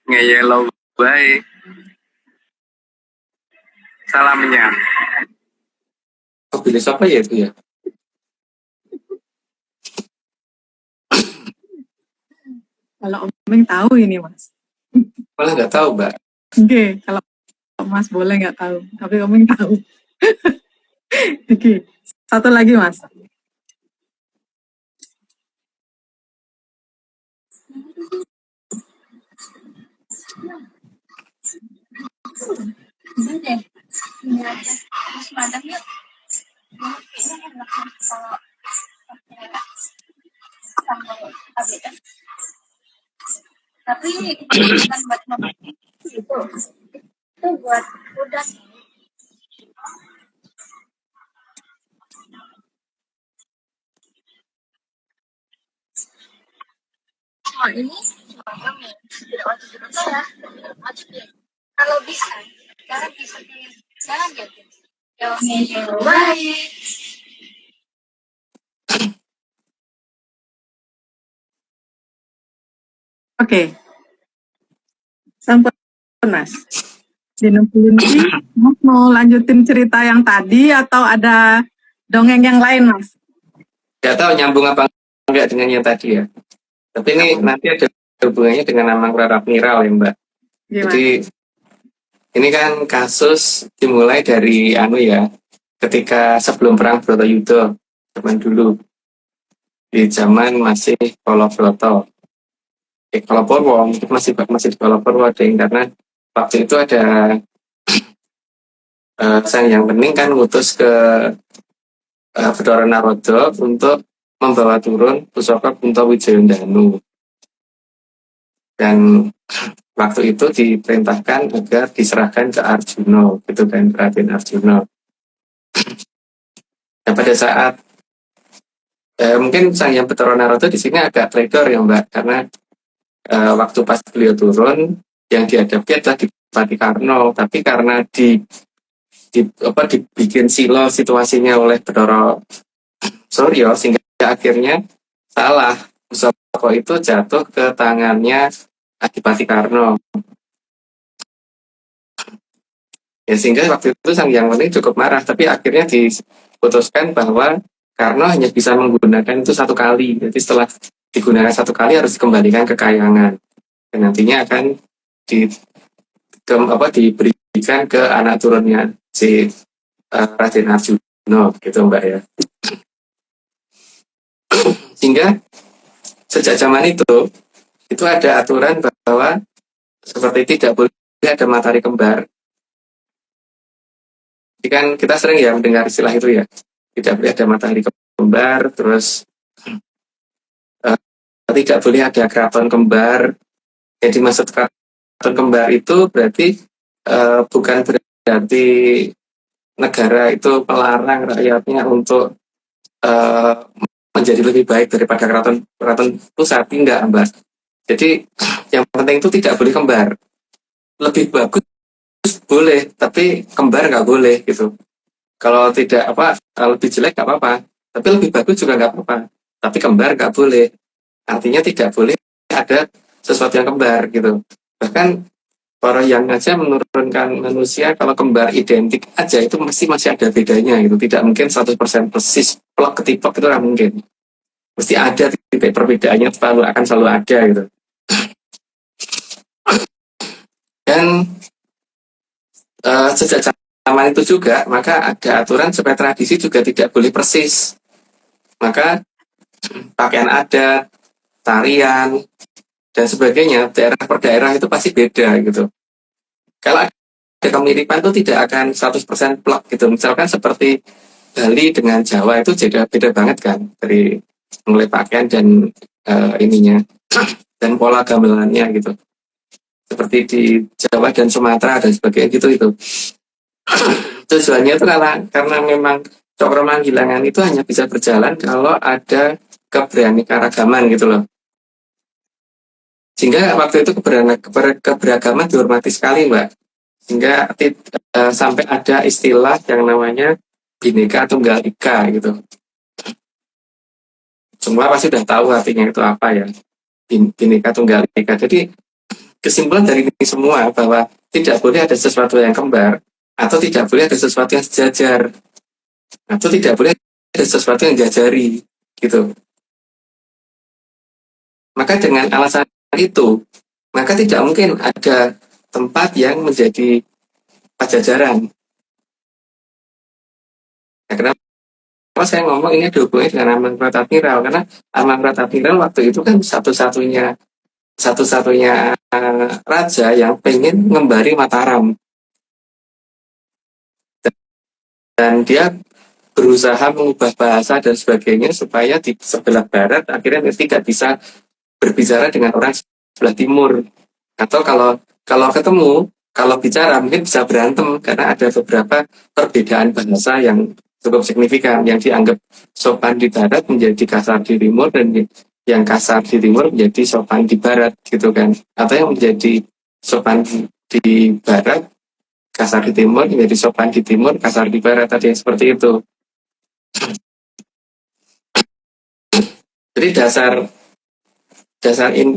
Ngeyelo baik. Salamnya. Oh, pilih siapa ya itu ya? Kalau Oming tahu ini, Mas. Malah nggak tahu Mbak. Oke, kalau Mas boleh nggak tahu, tapi Oming tahu. Oke, satu lagi, Mas. Tapi bukan buat mama itu buat udah. Oh ini kami tidak wajib dipercaya, wajib ya. Kalau bisa, jangan bisa jangan jadi. Yang baik. Oke. Sampun, Mas. Di 60 ini, Mas mau lanjutin cerita yang tadi atau ada dongeng yang lain, Mas? Nggak tahu nyambung apa enggak dengan yang tadi ya. Tapi ini nanti ada hubungannya dengan nama Rara Miral ya Mbak. Gimana? Jadi ini kan kasus dimulai dari ketika sebelum perang Bratayuda zaman dulu, di zaman masih Koloproto. Koloporwo masih di Koloporwo karena waktu itu ada Sang Hyang Wening kan ngutus ke Bathara Narada untuk membawa turun pusaka Kunto Wijayandanu. Dan waktu itu diperintahkan agar diserahkan ke Arjuna, gitu kan, Raden Arjuna. Dan pada saat mungkin Sang Hyang Bathara Narada di sini agak traitor ya Mbak, karena waktu pas beliau turun yang dihadapi adalah Dipati Karno, tapi karena di dibikin silo situasinya oleh Bathara Suryo sehingga akhirnya salah. Pusaka itu jatuh ke tangannya Adipati Karna. Ya sehingga waktu itu Sang Hyang Wani cukup marah, tapi akhirnya diputuskan bahwa Karna hanya bisa menggunakan itu satu kali. Jadi setelah digunakan satu kali harus dikembalikan ke Kahyangan. Dan nantinya akan diberikan ke anak turunnya si Raden Arjuna gitu Mbak ya. Sehingga sejak zaman itu ada aturan bahwa seperti tidak boleh ada matahari kembar. Jadi kan kita sering ya mendengar istilah itu ya, tidak boleh ada matahari kembar, terus tidak boleh ada keraton kembar. Jadi maksud keraton kembar itu berarti bukan berarti negara itu melarang rakyatnya untuk menjadi lebih baik daripada keraton pusat, enggak Mbak. Jadi yang penting itu tidak boleh kembar. Lebih bagus boleh, tapi kembar nggak boleh gitu. Kalau tidak lebih jelek nggak apa-apa, tapi lebih bagus juga nggak apa-apa. Tapi kembar nggak boleh. Artinya tidak boleh ada sesuatu yang kembar gitu. Bahkan para yang aja menurunkan manusia kalau kembar identik aja itu masih ada bedanya gitu. Tidak mungkin 100% persis plok ketipok itu nggak mungkin. Mesti ada titik perbedaannya akan selalu ada gitu. Dan sejak zaman itu juga maka ada aturan supaya tradisi juga tidak boleh persis. Maka pakaian adat, tarian dan sebagainya daerah per daerah itu pasti beda gitu. Kalau ada kemiripan itu tidak akan 100% plak gitu. Misalkan seperti Bali dengan Jawa itu beda banget kan, dari mulai pakaian dan ininya dan pola gamelannya gitu. Seperti di Jawa dan Sumatera dan sebagainya gitu itu. Tujuannya itu karena memang Cokro Manggilangan itu hanya bisa berjalan kalau ada keberagaman gitu loh. Sehingga waktu itu keberagaman dihormati sekali Mbak. Sehingga sampai ada istilah yang namanya Bhinneka Tunggal Ika gitu. Semua pasti sudah tahu artinya itu apa ya, Bhinneka Tunggal Ika. Jadi kesimpulan dari ini semua bahwa tidak boleh ada sesuatu yang kembar, atau tidak boleh ada sesuatu yang sejajar, atau tidak boleh ada sesuatu yang jajari gitu. Maka dengan alasan itu, maka tidak mungkin ada tempat yang menjadi pajajaran. Nah, kenapa saya ngomong ini ada hubungannya dengan Amangkuratadmiral? Karena Amangkuratadmiral waktu itu kan satu-satunya raja yang pengen ngembari Mataram. Dan dia berusaha mengubah bahasa dan sebagainya supaya di sebelah barat akhirnya tidak bisa berbicara dengan orang sebelah timur. Atau kalau ketemu, kalau bicara mungkin bisa berantem karena ada beberapa perbedaan bahasa yang cukup signifikan, yang dianggap sopan di barat menjadi kasar di timur, dan yang kasar di timur menjadi sopan di barat gitu kan. Atau yang menjadi sopan di barat kasar di timur menjadi sopan di timur, kasar di barat, tadi yang seperti itu. Jadi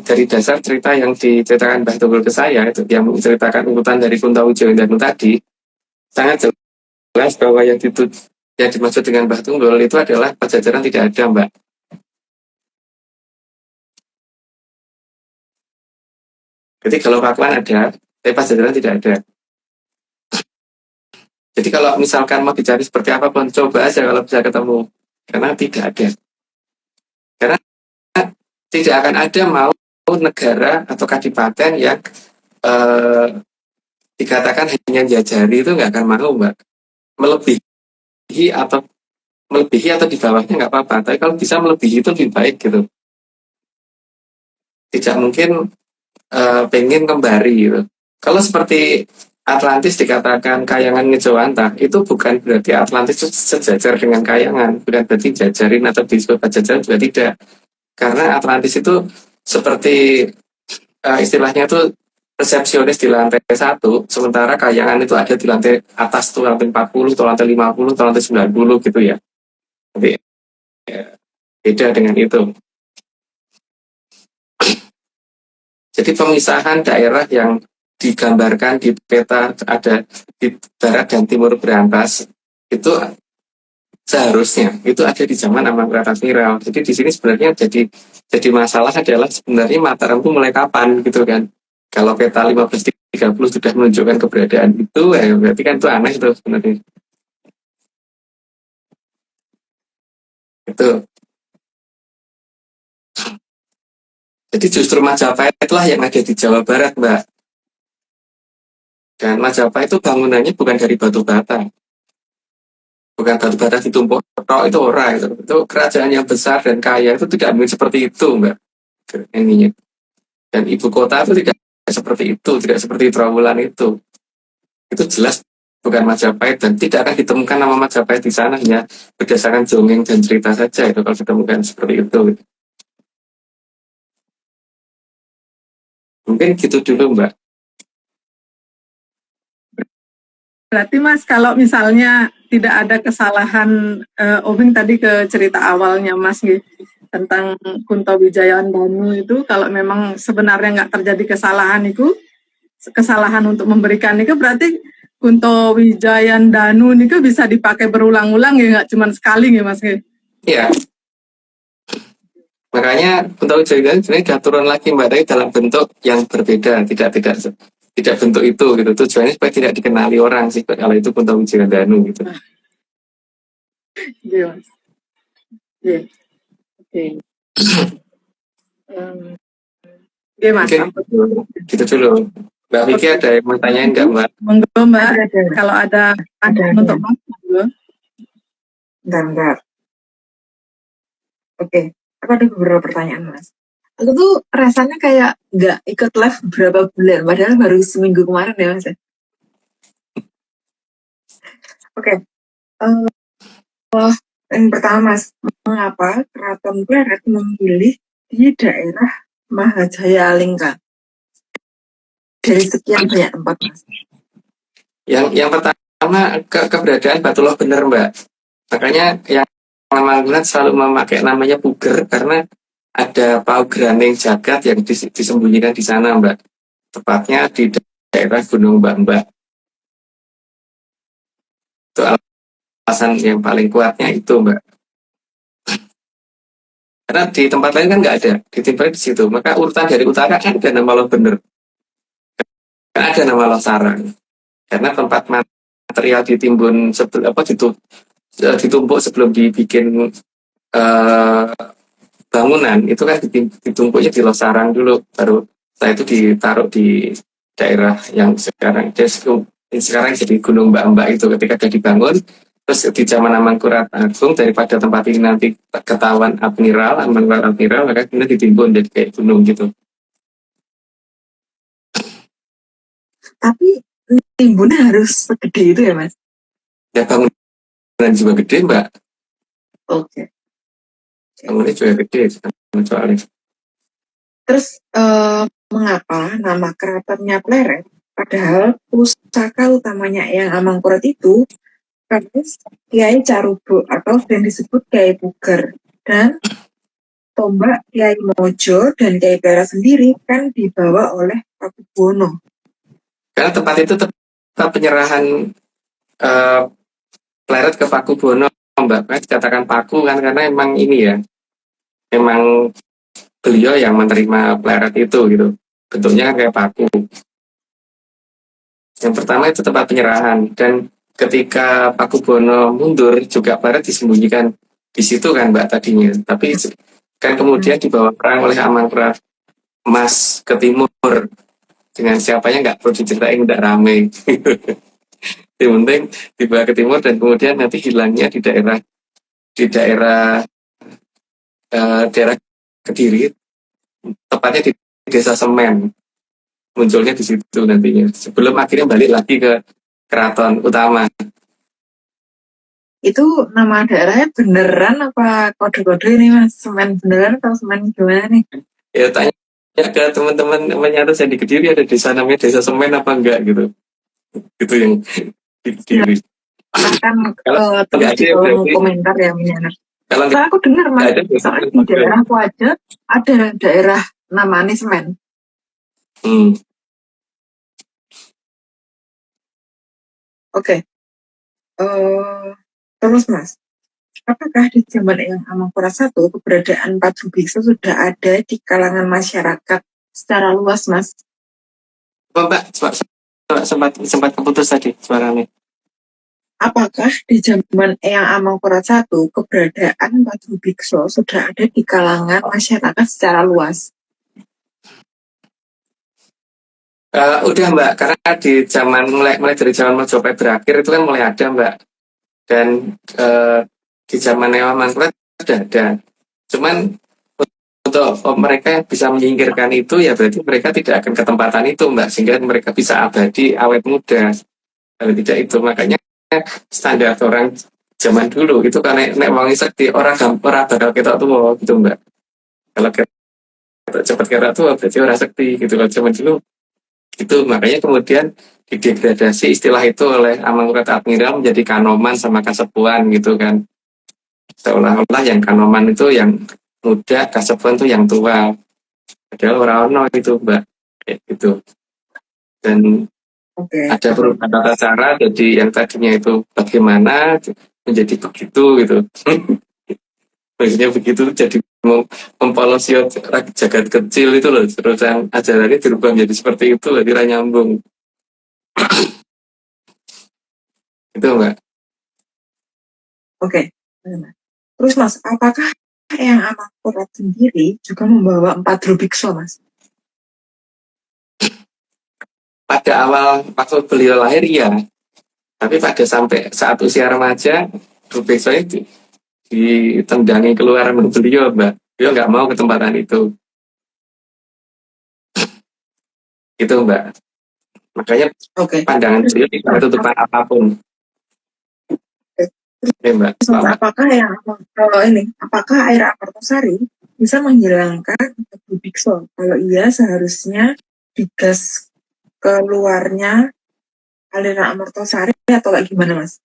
dari dasar cerita yang diceritakan Mbah Tunggul ke saya itu, yang menceritakan urutan dari Kuntawijaya dan tadi, sangat jelas bahwa yang dimaksud dengan Mbah Tunggul itu adalah Pajajaran tidak ada, Mbak. Jadi kalau Pakuan ada, tapi Pajajaran tidak ada. Jadi kalau misalkan mau dicari seperti apapun, coba aja kalau bisa ketemu. Karena tidak ada. Karena tidak akan ada mau negara atau kadipaten yang dikatakan hanya jajari, itu nggak akan mau Mbak. Melebihi atau di bawahnya nggak apa-apa. Tapi kalau bisa melebihi itu lebih baik gitu. Tidak mungkin pengen kembali gitu. Kalau seperti Atlantis dikatakan Kahyangan Ngejawantah, itu bukan berarti Atlantis itu sejajar dengan Kahyangan, bukan berarti jajarin atau disebut Pajajaran, juga tidak. Karena Atlantis itu seperti istilahnya itu resepsionis di lantai 1, sementara Kayangan itu ada di lantai atas tuh, lantai 40 atau lantai 50 atau lantai 90 gitu ya. Jadi beda dengan itu. Jadi pemisahan daerah yang digambarkan di peta ada di barat dan timur berantas itu seharusnya itu ada di zaman Amangkurat Admiral. Jadi di sini sebenarnya jadi masalah adalah sebenarnya Mataram itu mulai kapan gitu kan. Kalau peta 1530 sudah menunjukkan keberadaan itu, berarti kan itu aneh itu sebenarnya. Itu. Jadi justru Majapahit itulah yang ada di Jawa Barat, Mbak. Dan Majapahit itu bangunannya bukan dari batu bata. Bukan batu bata ditumpuk itu ora itu. Itu kerajaan yang besar dan kaya itu tidak mungkin seperti itu, Mbak. Ininya. Dan ibu kota itu tidak seperti itu, tidak seperti Trawulan itu. Itu jelas bukan Majapahit dan tidak akan ditemukan nama Majapahit di sana, hanya berdasarkan dongeng dan cerita saja itu kalau ditemukan seperti itu. Mungkin gitu dulu, Mbak. Berarti Mas, kalau misalnya tidak ada kesalahan, Obing tadi ke cerita awalnya Mas tentang Kunto Wijayandanu itu, kalau memang sebenarnya nggak terjadi kesalahan untuk memberikan itu, berarti Kunto Wijayandanu itu bisa dipakai berulang-ulang ya, nggak cuma sekali ya Mas? Iya. Makanya Kunto Wijayandanu sebenarnya turun lagi Mbak, tapi dalam bentuk yang berbeda, tidak bentuk itu gitu. Tujuannya supaya tidak dikenali orang sih kalau itu Kunto Wijayandanu gitu. Iya Mas. Iya. Oke. Oke Mas. Gitu dulu. Mbak Vicky ada yang mau tanyain nggak Mbak? Monggo Mbak. Ada. Kalau ada untuk Mas, monggo. Bentar. Oke, aku ada beberapa pertanyaan Mas. Aku tuh rasanya kayak nggak ikut live beberapa bulan, padahal baru seminggu kemarin ya Mas. Oke, yang pertama Mas, mengapa Keraton Pleret memilih di daerah Mahajaya Alengka dari sekian banyak tempat Mas? Yang pertama keberadaan Batuloh bener Mbak. Makanya yang Mangkurat selalu memakai namanya Puger karena ada paugeraneng jagat yang disembunyikan di sana Mbak. Tepatnya di daerah Gunung Mbak. Itu alasan yang paling kuatnya itu Mbak. Karena di tempat lain kan nggak ada, ditimpalnya di situ. Maka urutan dari utara kan ada nama Loh bener. Kan ada nama Loh Sarang. Karena tempat material ditimbun sebelum ditumpuk sebelum dibikin bangunan itu kan ditumpuknya di Loh Sarang dulu, baru setelah itu ditaruh di daerah yang sekarang jadi Gunung Mbak itu ketika sudah dibangun. Terus di zaman Amangkurat Agung, daripada tempat ini nanti ketahuan Amangkurat Admiral, maka kemudian ditimbun jadi kayak gunung gitu. Tapi timbunnya harus segede itu ya Mas? Ya bangunan juga gede Mbak. Oke. Bangunannya juga gede soalnya. Terus mengapa nama keratonnya Pleret, padahal pusaka utamanya yang Amangkurat itu Kiai Carubo atau yang disebut Kiai Puger, dan tombak Kiai Mojo dan Kiai Pleret sendiri kan dibawa oleh Pakubuwono. Karena tempat itu tempat penyerahan Pleret ke Pakubuwono Mbak. Kan dikatakan Paku kan karena emang ini ya, emang beliau yang menerima Pleret itu gitu. Bentuknya kan kayak paku. Yang pertama itu tempat penyerahan, dan ketika Pakubuwono mundur juga Pleret disembunyikan di situ kan Mbak tadinya. Tapi kan kemudian dibawa perang oleh Amangkurat Mas ke timur. Dengan siapanya nggak perlu diceritain, nggak rame. Yang penting dibawa ke timur dan kemudian nanti hilangnya di daerah Kediri, tepatnya di Desa Semen. Munculnya di situ nantinya. Sebelum akhirnya balik lagi ke keraton utama. Itu nama daerahnya beneran apa kode-kode ini Mas? Semen beneran atau semen gimana nih? Ya tanya ya ke teman-teman terus yang di Kediri ada desa namanya Desa Semen apa enggak gitu. Itu yang di Kediri. Bahkan Kalau terus nggak ada di ya kolom berarti komentar ya Minyana. kalau Soalnya aku dengar nggak mas, ada berarti soalnya di pakai. daerahku aja ada daerah namanya Semen. Hmm. Oke. Terus mas, apakah di zaman Eyang Amangkurat I keberadaan Patru Biksu sudah ada di kalangan masyarakat secara luas mas? Oh, Mbak, sempat keputus tadi suaranya. Apakah di zaman Eyang Amangkurat I keberadaan Patru Biksu sudah ada di kalangan masyarakat secara luas? Udah Mbak, karena di zaman mulai dari zaman Majapahit berakhir itu kan mulai ada Mbak, dan di zaman Ewa Mangkurat sudah ada. Cuman untuk mereka yang bisa menyingkirkan itu ya berarti mereka tidak akan ke tempatan itu Mbak, sehingga mereka bisa abadi awet muda. Kalau tidak itu makanya standar orang zaman dulu itu kan nek wangi sakti orang bakal kita tua gitu Mbak. Kalau kita cepat kira tua berarti orang sakti gitu. Kalau zaman dulu itu makanya kemudian didegradasi istilah itu oleh Amangkurat Admiral menjadi Kanoman sama Kasepuan gitu kan, seolah-olah yang Kanoman itu yang muda, Kasepuan itu yang tua, padahal orang-orang itu Mbak kayak gitu. Dan ada perubahan tata cara, jadi yang tadinya itu bagaimana menjadi begitu gitu. Maksudnya begitu jadi mempolosi jagat kecil itu loh, terus yang ajarannya dirubah menjadi seperti itu, jadi nyambung. Itu Mbak. Oke. Terus mas, apakah Eyang Amangkurat sendiri juga membawa 4 Drubiksa mas? Pada awal waktu beliau lahir ya, tapi pada sampai saat usia remaja, Drubiksa itu ditendangi keluar sama beliau Mbak. Beliau nggak mau ke tempatan itu. Gitu Mbak. Makanya pandangan beliau tidak ada tutupan apapun. Oke Mbak. Apakah apakah air Amartasari bisa menghilangkan Drubiksa? Kalau iya seharusnya digas keluarnya aliran Amartasari atau kayak gimana mas?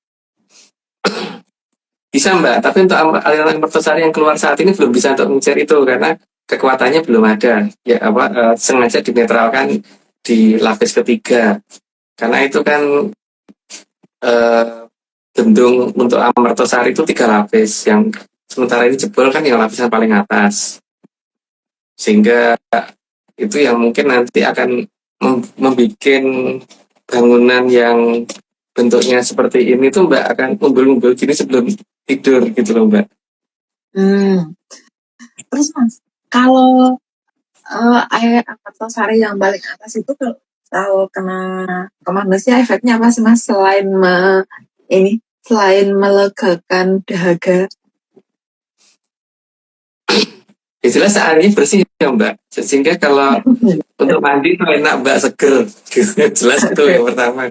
Bisa Mbak, tapi untuk aliran Amartasari yang keluar saat ini belum bisa untuk mencari itu karena kekuatannya belum ada. Ya sengaja dinetralkan di lapis ketiga. Karena itu kan bendung untuk Amartasari itu 3 lapis, yang sementara ini jebol kan yang lapisan paling atas, sehingga itu yang mungkin nanti akan membuat bangunan yang bentuknya seperti ini tuh Mbak akan umbul-umbul gini sebelum tidur gitu loh Mbak. Terus mas, kalau air Amartasari yang paling atas itu kalau kena kemana efeknya apa sih mas selain melegakan dahaga? Ya jelas airnya bersih ya Mbak, sehingga kalau untuk mandi itu enak Mbak, seger gitu. Jelas itu yang pertama.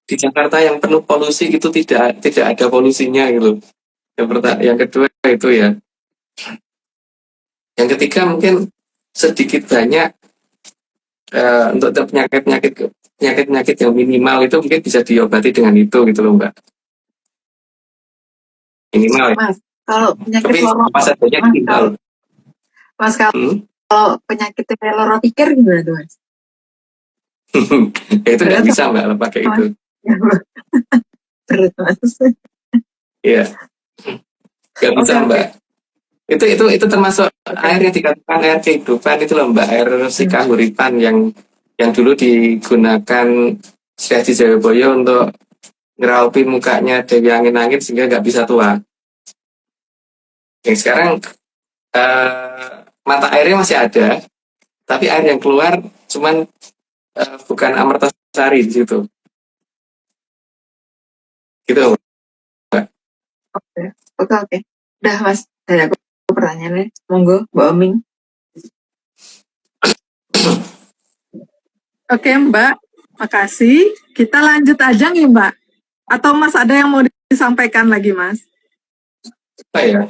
Di Jakarta yang penuh polusi itu tidak ada polusinya gitu. Yang kedua itu ya. Yang ketiga mungkin sedikit banyak untuk penyakit yang minimal itu mungkin bisa diobati dengan itu gitu loh Mbak. Minimal ya. Mas, kalau penyakit kalau penyakit loro pikir gimana tuh mas? Itu nggak bisa Mbak pakai itu. Berat mas. Iya. Nggak bisa Mbak. Itu termasuk air yang dikatakan air kehidupan itu loh Mbak, air sikahuripan yang dulu digunakan Sri Haji Jayabaya untuk ngeraupi mukanya Dewi Angin-Angin sehingga nggak bisa tua. Yang sekarang mata airnya masih ada, tapi air yang keluar cuman bukan Amartasari di situ. Gitu Mbak. Oke. Udah mas, dari aku pertanyaannya, monggo Mbak Oming. Oke Mbak, makasih. Kita lanjut aja nih Mbak. Atau Mas ada yang mau disampaikan lagi Mas? Apa ya?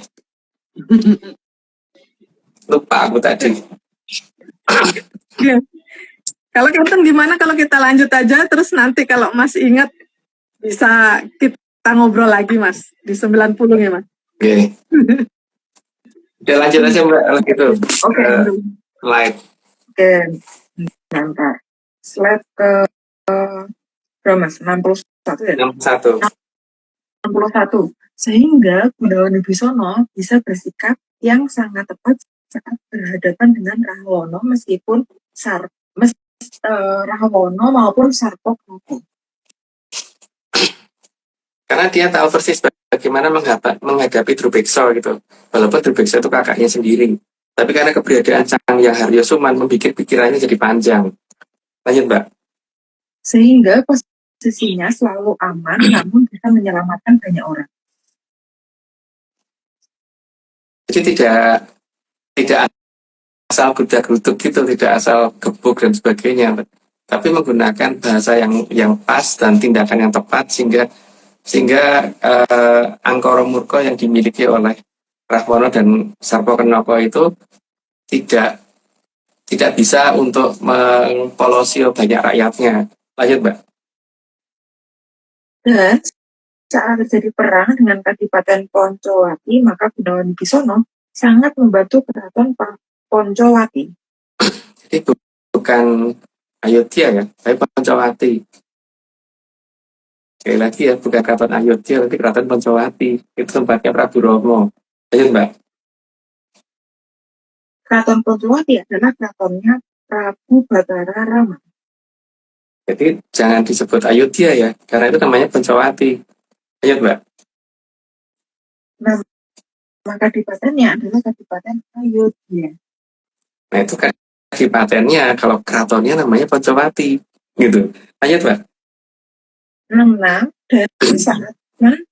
Lupa aku tadi. Iya. Kalau Kenten gimana kalau kita lanjut aja, terus nanti kalau Mas ingat bisa kita ngobrol lagi Mas, di 90 ya Mas. Oke. Udah lanjut aja Mbak, kalau gitu. Oke, Live. oke. Bentar. Slide ke berapa Mas? 61 ya? 61. 61. Sehingga Gunawan Wibisono bisa bersikap yang sangat tepat saat berhadapan dengan Rahwono meskipun Rahwono maupun Sarpokroto. Karena dia tahu persis bagaimana menghadapi Drubeksa gitu. Walaupun Drubeksa itu kakaknya sendiri. Tapi karena keberadaan Sang Hyang Haryosuman membuat pikirannya jadi panjang. Lanjut Mbak. Sehingga posisinya selalu aman namun bisa menyelamatkan banyak orang. Jadi tidak asal gudak-guduk gitu, tidak asal gebuk dan sebagainya, tapi menggunakan bahasa yang pas dan tindakan yang tepat sehingga angkara murka yang dimiliki oleh Rahwana dan Sarpokenoko itu tidak bisa untuk mempolosio banyak rakyatnya. Lanjut Mbak. Dan saat terjadi perang dengan Kadipaten Poncowati, maka Gunawan Wibisono sangat membantu keraton Poncowati. Jadi bukan Ayodhya ya, tapi Poncowati. Sekali lagi ya, bukan keraton Ayodhya, tapi keraton Poncowati. Itu tempatnya Prabu Romo. Lanjut Mbak. Keraton Poncowati adalah keratonnya Prabu Batara Rama. Jadi jangan disebut Ayodhya ya, karena itu namanya Poncowati. Lanjut Mbak. Nama kadipatennya adalah Kadipaten Ayodhya. Nah itu kadipatennya, kalau keratonnya namanya Poncowati. Gitu. Lanjut Mbak. 66. Dan saat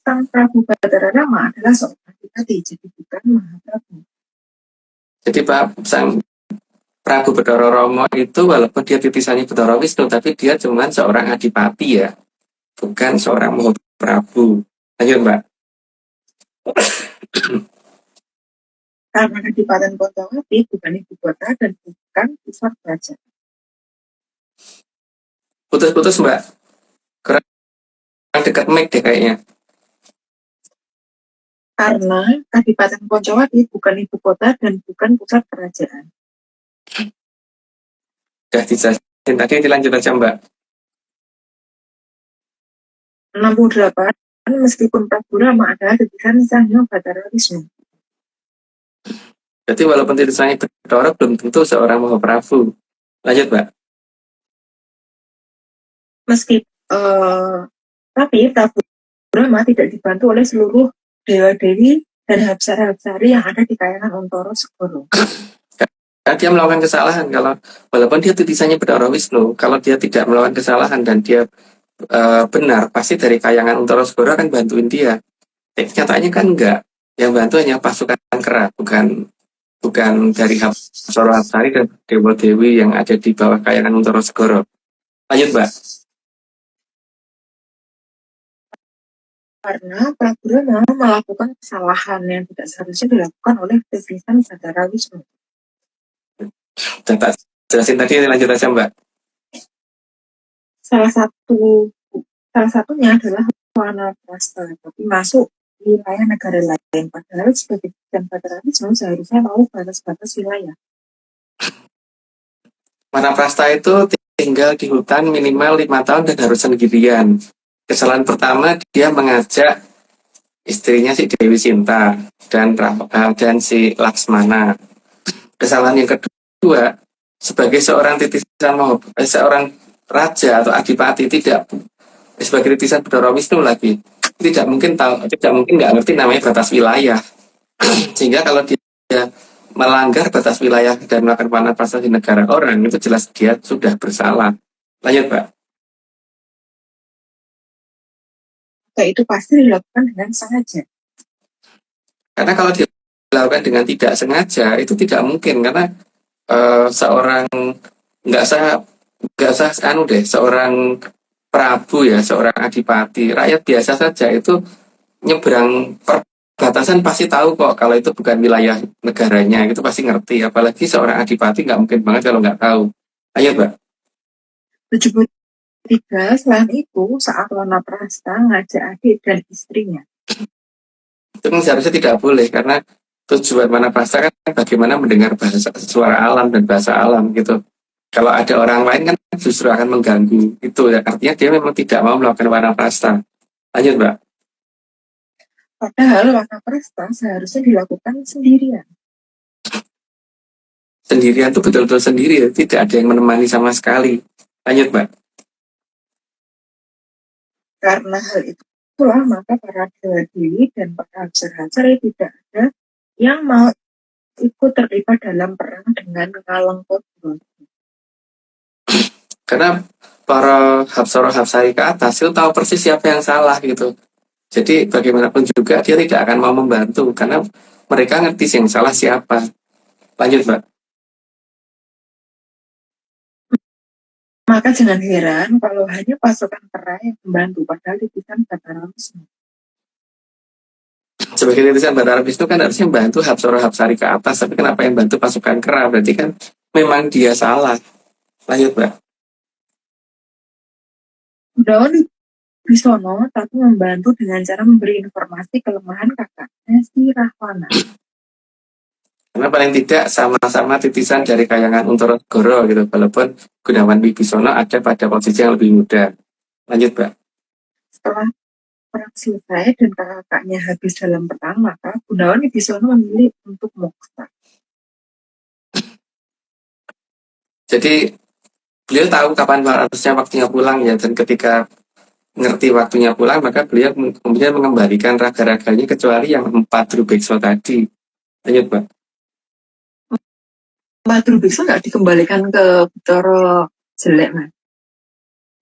Sang Prabu Batara Rama adalah seorang adipati, jadi bukan Mahaprabu. Jadi Pak Sang Prabu Bedoro Romo itu walaupun dia titisannya Bedoro Wisnu, tapi dia cuma seorang adipati ya, bukan seorang Mahaprabu. Lanjut Mbak. Karena Kadipaten Poncowati bukan ibu kota dan bukan pusat kerajaan. Putus-putus Mbak. Kurang dekat mic deh kayaknya. Karena Kadipaten Poncowati bukan ibu kota dan bukan pusat kerajaan. Udah dijelasin tadi, dilanjut aja Mbak. 68. Meskipun Prabu Rama adalah titisan Sang Hyang Batara Wisnu. Jadi walaupun titisannya Bedoro belum tentu seorang Mahaprabu. Lanjut Mbak. Tapi Prabu Rama tidak dibantu oleh seluruh dewa-dewi dan hapsara-hapsari yang ada di kayangan Ontoro Segoro. Karena dia melakukan kesalahan. Kalau walaupun dia titisannya Bedoro Wisnu, kalau dia tidak melakukan kesalahan dan dia benar, pasti dari kayangan Ontoro Segoro akan bantuin dia. Nyatanya kan enggak. Yang bantu hanya pasukan kera, bukan dari Hapsara Hapsari dan dewa-dewi yang ada di bawah kayangan Ontoro Segoro. Lanjut Mbak. Karena Prabu Rama melakukan kesalahan yang tidak seharusnya dilakukan oleh titisan Batara Wisnu. Udah tak jelasin tadi, lanjut aja Mbak. Salah satunya adalah Wanaprastha, tapi masuk wilayah negara lain. Padahal sebagai titisan Batara Wisnu seharusnya tahu batas-batas wilayah. Wanaprastha itu tinggal di hutan minimal 5 tahun dan harus sendirian. Kesalahan pertama, dia mengajak istrinya si Dewi Sinta dan si Laksmana. Kesalahan yang kedua, sebagai seorang titisan seorang raja atau adipati, tidak sebagai titisan Bedoro Wisnu lagi, tidak mungkin nggak ngerti namanya batas wilayah. Sehingga kalau dia melanggar batas wilayah dan melakukan wanaprastha di negara orang, itu jelas dia sudah bersalah. Lanjut Pak. Itu pasti dilakukan dengan sengaja. Karena kalau dilakukan dengan tidak sengaja, itu tidak mungkin, karena seorang seorang Prabu ya, seorang adipati, rakyat biasa saja itu nyebrang perbatasan atasan pasti tahu kok kalau itu bukan wilayah negaranya, itu pasti ngerti. Apalagi seorang adipati nggak mungkin banget kalau nggak tahu. Ayo, Mbak. 73, selain itu, saat Wanaprastha ngajak adik dan istrinya. Itu kan seharusnya tidak boleh, karena tujuan Wanaprastha kan bagaimana mendengar bahasa suara alam dan bahasa alam gitu. Kalau ada orang lain kan justru akan mengganggu. Itu ya, artinya dia memang tidak mau melakukan Wanaprastha. Lanjut, Mbak. Padahal Wanaprastha seharusnya dilakukan sendirian. Sendirian tuh betul-betul sendiri ya, tidak ada yang menemani sama sekali. Lanjut, Mbak. Karena hal itulah maka para dewa-dewi dan para apsara tidak ada yang mau ikut terlibat dalam perang dengan Kalengkodro. Karena para Hapsara-Hapsari ke atas itu tahu persis siapa yang salah gitu. Jadi bagaimanapun juga dia tidak akan mau membantu karena mereka ngerti yang salah siapa. Lanjut, Mbak. Maka jangan heran kalau hanya pasukan kera yang membantu padahal titisan Batara Wisnu. Sebagai titisan Batara Wisnu kan harusnya membantu Hapsara-Hapsari ke atas, tapi kenapa yang bantu pasukan kera? Berarti kan memang dia salah. Lanjut, Mbak. Daun Bisono tapi membantu dengan cara memberi informasi kelemahan kakaknya si Rahwana. Karena paling tidak sama-sama titisan dari kayangan Untaregoro gitu, walaupun Gunawan Wibisono ada pada posisi yang lebih muda. Lanjut, Mbak. Setelah perang selesai dan kakaknya habis dalam perang, maka Gunawan Wibisono memilih untuk moksa. Jadi beliau tahu kapan harusnya waktunya pulang ya, dan ketika ngerti waktunya pulang, maka beliau kemudian mengembalikan raga-raganya kecuali yang 4 Drubeksa tadi. Lanjut, Mbak. Madru Biksu nggak dikembalikan ke Batara jelek, Mas?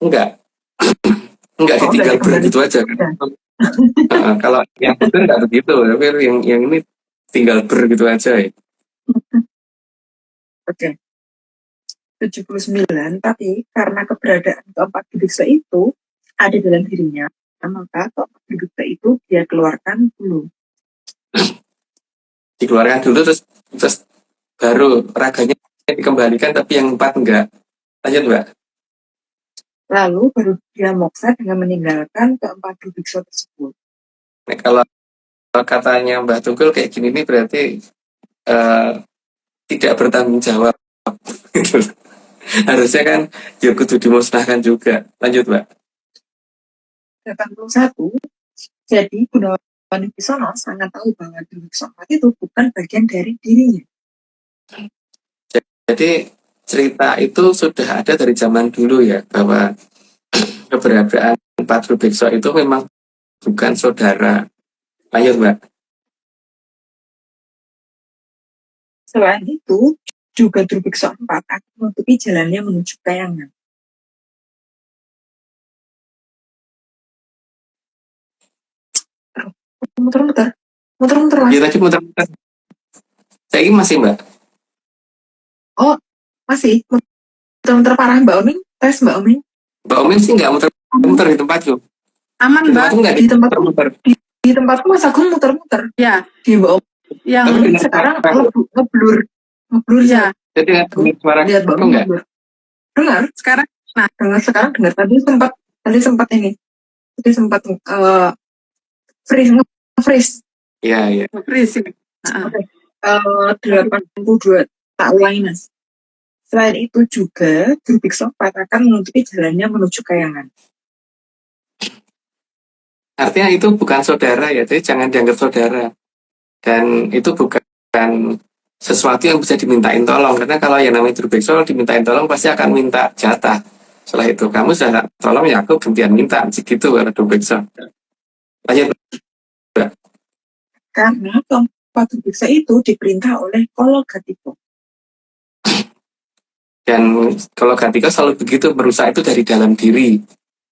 Enggak. Enggak ditinggal begitu aja. Kalau yang betul enggak begitu, tapi yang ini tinggal begitu aja ya. Oke. 79, tapi karena keberadaan keempat Biksu itu ada dalam dirinya, maka keempat Biksu itu dia keluarkan dulu. Dikeluarkan dulu terus baru raganya dikembalikan, tapi yang 4 enggak. Lanjut, Mbak. Lalu baru dia moksa dengan meninggalkan keempat Biksu tersebut. Nah, kalau katanya Mbak Tunggul kayak gini nih berarti tidak bertanggung jawab. Harusnya kan ya kudu dimusnahkan juga. Lanjut, Mbak. 81, jadi Gunawan Wibisono sangat tahu bahwa Biksu itu bukan bagian dari dirinya. Jadi cerita itu sudah ada dari zaman dulu ya, bahwa keberadaan 4 Drubeksa itu memang bukan saudara. Lanjut, Mbak. Selain itu, juga Drubeksa 4 akan menutupi jalannya menuju Kayangan. Muter-muter, Mas. Ya tadi muter-muter. Saya ini masih, Mbak. Oh, masih muter-muter parah Mbak Oming. Tes Mbak Oming. Mbak Omin sih nggak muter-muter di tempatku. Aman, Di Mbak. tempatku nggak Di tempatku, muter-muter. di tempatku Mas Agung muter-muter. Ya, Di Mbak Oming yang Tapi dengar sekarang suara- ngeblur ya, Jadi dengar suara lihat Mbak aku Oming nggak? ngeblur. Dengar, sekarang sekarang dengar. Tadi sempat freeze. Iya. berisik. 82, tak ulangi Mas. Selain itu juga Drubeksa 4 akan menutupi jalannya menuju Kayangan. Artinya itu bukan saudara ya, jadi jangan dianggap saudara. Dan itu bukan sesuatu yang bisa dimintain tolong, karena kalau yang namanya Drubeksa dimintain tolong pasti akan minta jatah. Setelah itu kamu sudah tolong ya aku gantian minta, gitu kalau Drubeksa. Lanjut. Karena keempat Drubeksa itu diperintah oleh Kologatiko. Dan kalau Gatika selalu begitu, merusak itu dari dalam diri.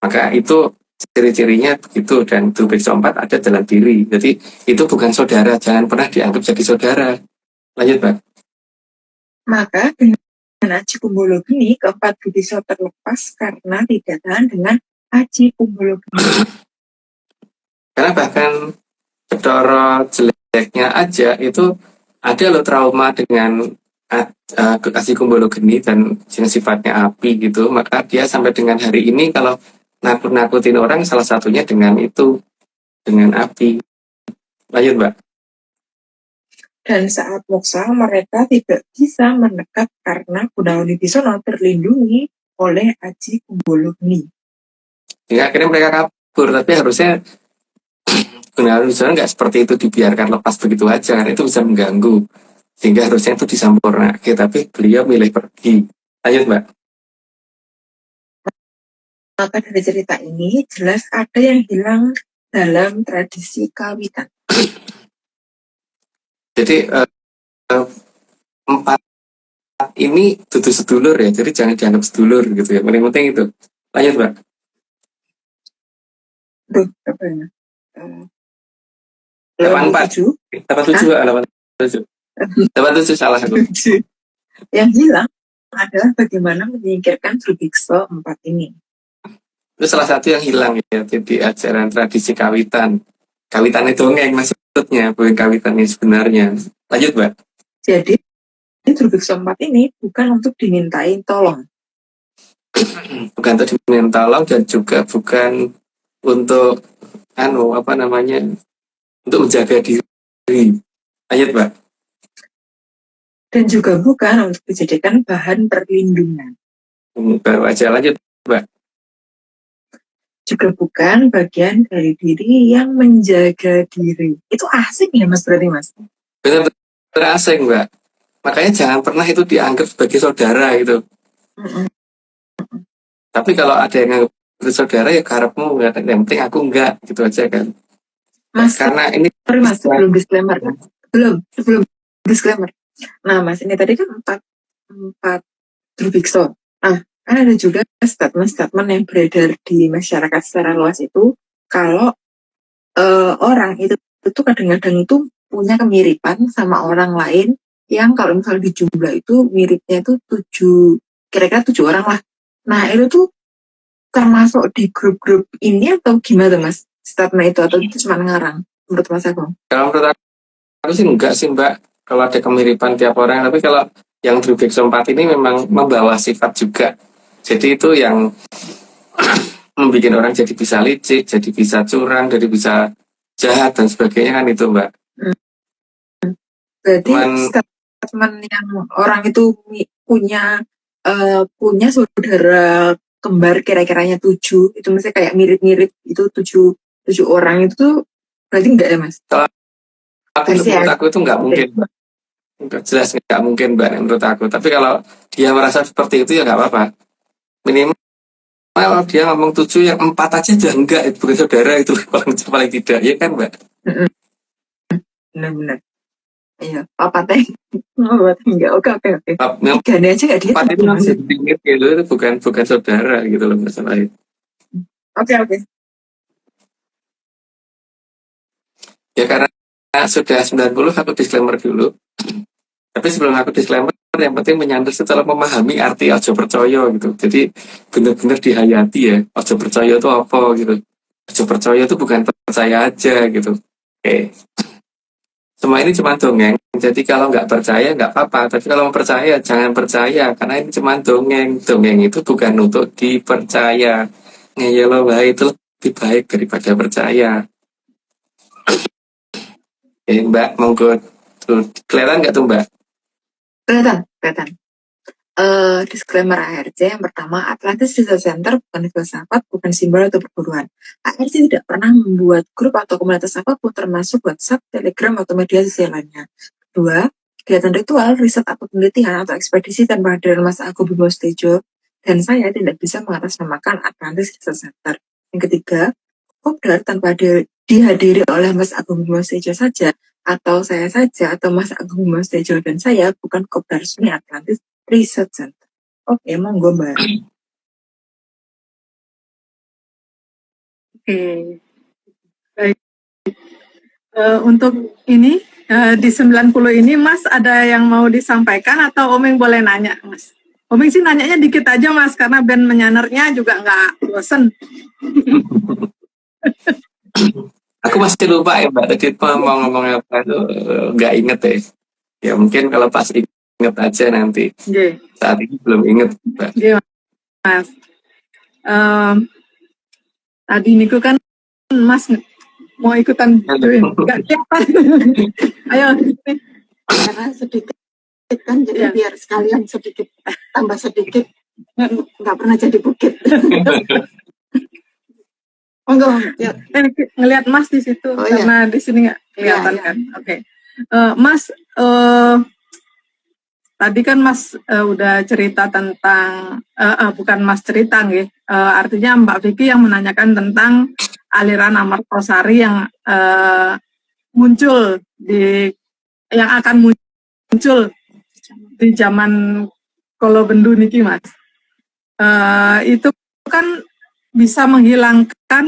Maka itu ciri-cirinya begitu, dan Drubeksa 4 ada dalam diri. Jadi itu bukan saudara, jangan pernah dianggap jadi saudara. Lanjut, Pak. Maka dengan Aji Kumbolo Geni, keempat Drubeksa terlepas karena tidak tahan dengan Aji Kumbolo Geni. Karena bahkan Bathara Jelek jeleknya aja itu ada loh trauma dengan asikumbologeni dan yang sifatnya api gitu, maka dia sampai dengan hari ini kalau nakut-nakutin orang salah satunya dengan itu, dengan api. Lanjut Mbak. Dan saat moksa mereka tidak bisa mendekat karena Gunawan Wibisono terlindungi oleh Aji Kumbologeni. Sehingga akhirnya mereka kabur, tapi harusnya Gunawan Wibisono nggak seperti itu dibiarkan lepas begitu aja, karena itu bisa mengganggu. Sehingga harusnya itu disampurnakan, tapi beliau milih pergi. Lanjut Mbak. Maka dari cerita ini jelas ada yang hilang dalam tradisi kawitan. Jadi empat ini dudu sedulur ya, jadi jangan dianggap sedulur gitu ya. Paling penting itu. Lanjut Mbak. Duh, apa ya? 87. 87 salah aku. Yang hilang adalah bagaimana menyingkirkan Drubiksa 4 ini. Itu salah satu yang hilang ya di ajaran tradisi kawitan. Kawitan itu dongeng maksudnya, bukan kawitan yang sebenarnya. Lanjut Mbak. Jadi Drubiksa 4 ini bukan untuk dimintain tolong. Bukan untuk diminta tolong dan juga bukan untuk untuk menjaga diri. Lanjut Mbak. Dan juga bukan untuk dijadikan bahan perlindungan. Baru aja lanjut Mbak. Juga bukan bagian dari diri yang menjaga diri. Itu asing ya Mas berarti Mas? Benar-benar asing Mbak. Makanya jangan pernah itu dianggap sebagai saudara gitu. Tapi kalau ada yang anggap saudara ya karepmu, yang penting aku enggak gitu aja kan. Mas, Karena ini sorry Mas, sebelum disclaimer kan? Sebelum disclaimer. Nah Mas, ini tadi kan 4 Drubiksa. Nah, kan ada juga statement-statement yang beredar di masyarakat secara luas itu kalau orang itu kadang-kadang itu punya kemiripan sama orang lain yang kalau misalnya dijumlah itu miripnya itu kira-kira 7 orang lah. Nah itu tuh termasuk di grup-grup ini atau gimana Mas statement itu, atau itu cuma ngarang menurut Mas Agung? kalau menurut aku sih enggak sih Mbak. Kalau ada kemiripan tiap orang, tapi kalau yang Drubiksa 4 ini memang membawa sifat juga. Jadi itu yang membuat orang jadi bisa licik, jadi bisa curang, jadi bisa jahat dan sebagainya kan itu Mbak. Berarti statement yang orang itu punya saudara kembar kira-kiranya 7, itu mesti kayak mirip-mirip itu 7 orang itu tuh berarti enggak ya Mas? Menurut aku itu enggak mungkin Mbak. Jelas enggak mungkin Mbak menurut aku. Tapi kalau dia merasa seperti itu ya enggak apa-apa. Minimal dia ngomong 7, yang 4 aja enggak, itu bukan saudara itu paling tidak, ya kan Mbak? Benar-benar. Iya, apa teh? Enggak, oke. Tiga aja enggak dia. 4 itu masih sedikit gitu, itu bukan saudara gitu loh masalahnya. Oke. Ya karena sudah 90 aku disclaimer dulu. Tapi sebelum aku disclaimer, yang penting menyandar setelah memahami arti ojo percaya gitu. Jadi benar-benar dihayati ya. Ojo percaya itu apa gitu. Ojo percaya itu bukan percaya aja gitu. Oke. Semua ini cuma dongeng. Jadi kalau nggak percaya nggak apa-apa. Tapi kalau mau percaya jangan percaya. Karena ini cuma dongeng. Dongeng itu bukan untuk dipercaya. Ngeyelo wae itu lebih baik daripada percaya. Mbak, monggo. Kelihatan nggak tuh Mbak? Kelihatan. Disclaimer ARC yang pertama, Atlantis Research Center bukan filsafat, bukan simbol atau perburuan. ARC tidak pernah membuat grup atau komunitas apapun termasuk WhatsApp, Telegram, atau media sosial lainnya. Kedua, kegiatan ritual, riset atau penelitian atau ekspedisi tanpa hadiran Mas Agung Bimo Sudibyo dan saya tidak bisa mengatasnamakan Atlantis Research Center. Yang ketiga, kopdar tanpa dihadiri oleh Mas Agung Bimo Sudibyo saja, atau saya saja, atau Mas Agung Bimo Sudibyo dan saya bukan kopdar resmi Atlantis Research Center. Oke, monggo Mbak. Oke, baik. Untuk ini di 90 ini Mas ada yang mau disampaikan atau Omeng boleh nanya Mas? Omeng sih nanyanya dikit aja Mas, karena band menyanernya juga nggak bosen. Aku masih lupa ya Mbak, tadi mau ngomong apa itu nggak inget ya. Ya mungkin kalau pas inget aja nanti. Nggih, Saat ini belum inget Mbak. nggih Mas. Em, Tadi niku kan Mas mau ikutan join. Enggak kelihatan. Ayo. Karena sedikit kan, jadi Ya. biar sekalian sedikit tambah sedikit, nggak pernah jadi bukit. Monggo, ya. Ngelihat Mas di situ Oh, iya. karena di sini nggak kelihatan Iya, iya. kan. Oke. Mas, tadi kan Mas udah cerita tentang bukan Mas cerita nggih. Artinya Mbak Vicky yang menanyakan tentang aliran Amartosari yang muncul yang akan muncul di zaman Kolo Bendu niki Mas. Itu kan bisa menghilangkan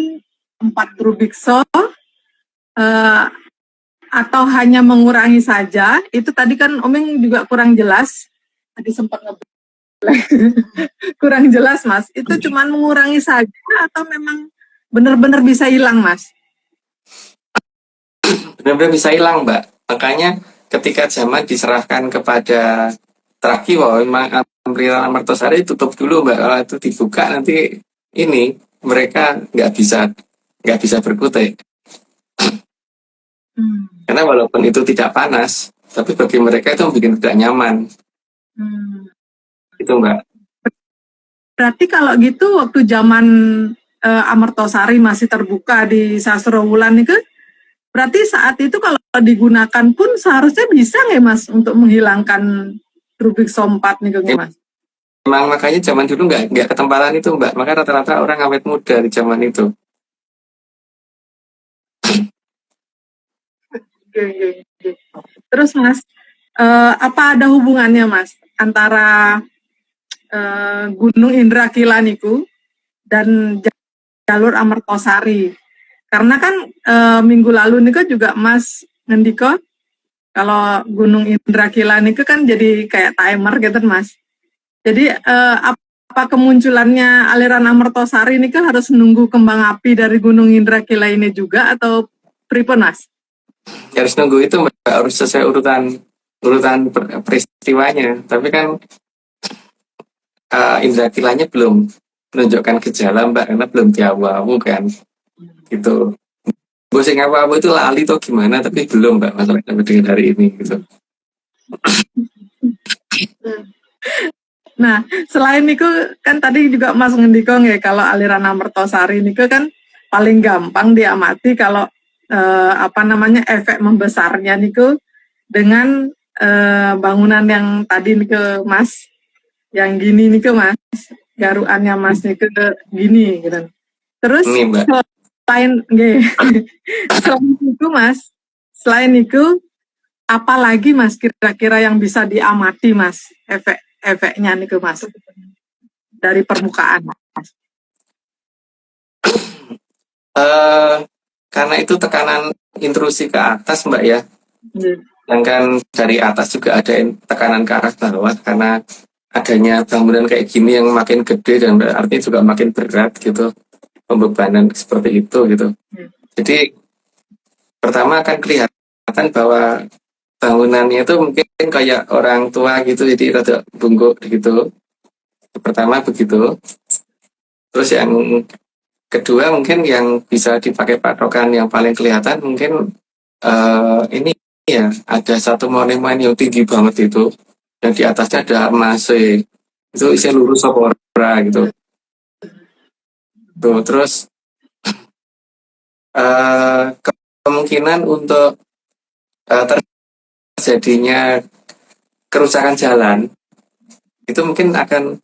4 Rubikso atau hanya mengurangi saja. Itu tadi kan Omeng juga kurang jelas. Tadi sempat kurang jelas Mas. Itu cuman mengurangi saja atau memang benar-benar bisa hilang Mas? Benar-benar bisa hilang Mbak. Makanya ketika zaman diserahkan kepada Traki, wah memang aliran Amartosari tutup dulu Mbak. Kalau itu dibuka nanti ini mereka nggak bisa berkutik. Karena walaupun itu tidak panas, tapi bagi mereka itu bikin tidak nyaman. Itu Mbak. Berarti kalau gitu waktu zaman Amartosari masih terbuka di Sasro Wulan itu, berarti saat itu kalau digunakan pun seharusnya bisa nggak Mas untuk menghilangkan Rubikso 4 nih nggak Mas? Memang makanya zaman dulu nggak ketemparan itu Mbak. Maka rata-rata orang awet muda di zaman itu. Oke. Terus Mas, apa ada hubungannya Mas antara Gunung Indrakila niku dan jalur Amartosari? Karena kan minggu lalu niku juga Mas ngendiko kalau Gunung Indrakila niku kan jadi kayak timer gitu Mas. Jadi apa kemunculannya aliran Amartosari ini kan harus nunggu kembang api dari Gunung Indrakila ini juga atau pripun Mas? Harus nunggu itu Mbak, harus sesuai urutan peristiwanya. Tapi kan Indrakilanya belum menunjukkan gejala Mbak, karena belum diawu-awu kan. Gitu. Gue sing awu-awu itu lali tuh gimana, tapi belum Mbak masalah sampai dengan hari ini gitu. Nah, selain itu kan tadi juga Mas ngendiko ya kalau aliran Amartosari niku kan paling gampang diamati kalau efek membesarnya niku dengan bangunan yang tadi niku Mas, yang gini niku Mas, garuannya Mas niku gini gitu. Terus Ini Mbak. selain itu Mas, selain itu apalagi Mas kira-kira yang bisa diamati Mas efeknya nih Mas dari permukaan Mas? Karena itu tekanan intrusi ke atas Mbak ya. Sedangkan dari atas juga ada tekanan ke arah bawah karena adanya bangunan kayak gini yang makin gede dan artinya juga makin berat gitu, pembebanan seperti itu gitu. Jadi pertama akan kelihatan bahwa bangunannya itu mungkin kayak orang tua gitu, jadi rada bungkuk gitu. Pertama begitu. Terus yang kedua mungkin yang bisa dipakai patokan yang paling kelihatan mungkin ini ya, ada satu monumen yang tinggi banget itu, dan di atasnya ada emas itu isinya lurus apa ora gitu. Tuh, terus kemungkinan untuk terjadinya kerusakan jalan itu mungkin akan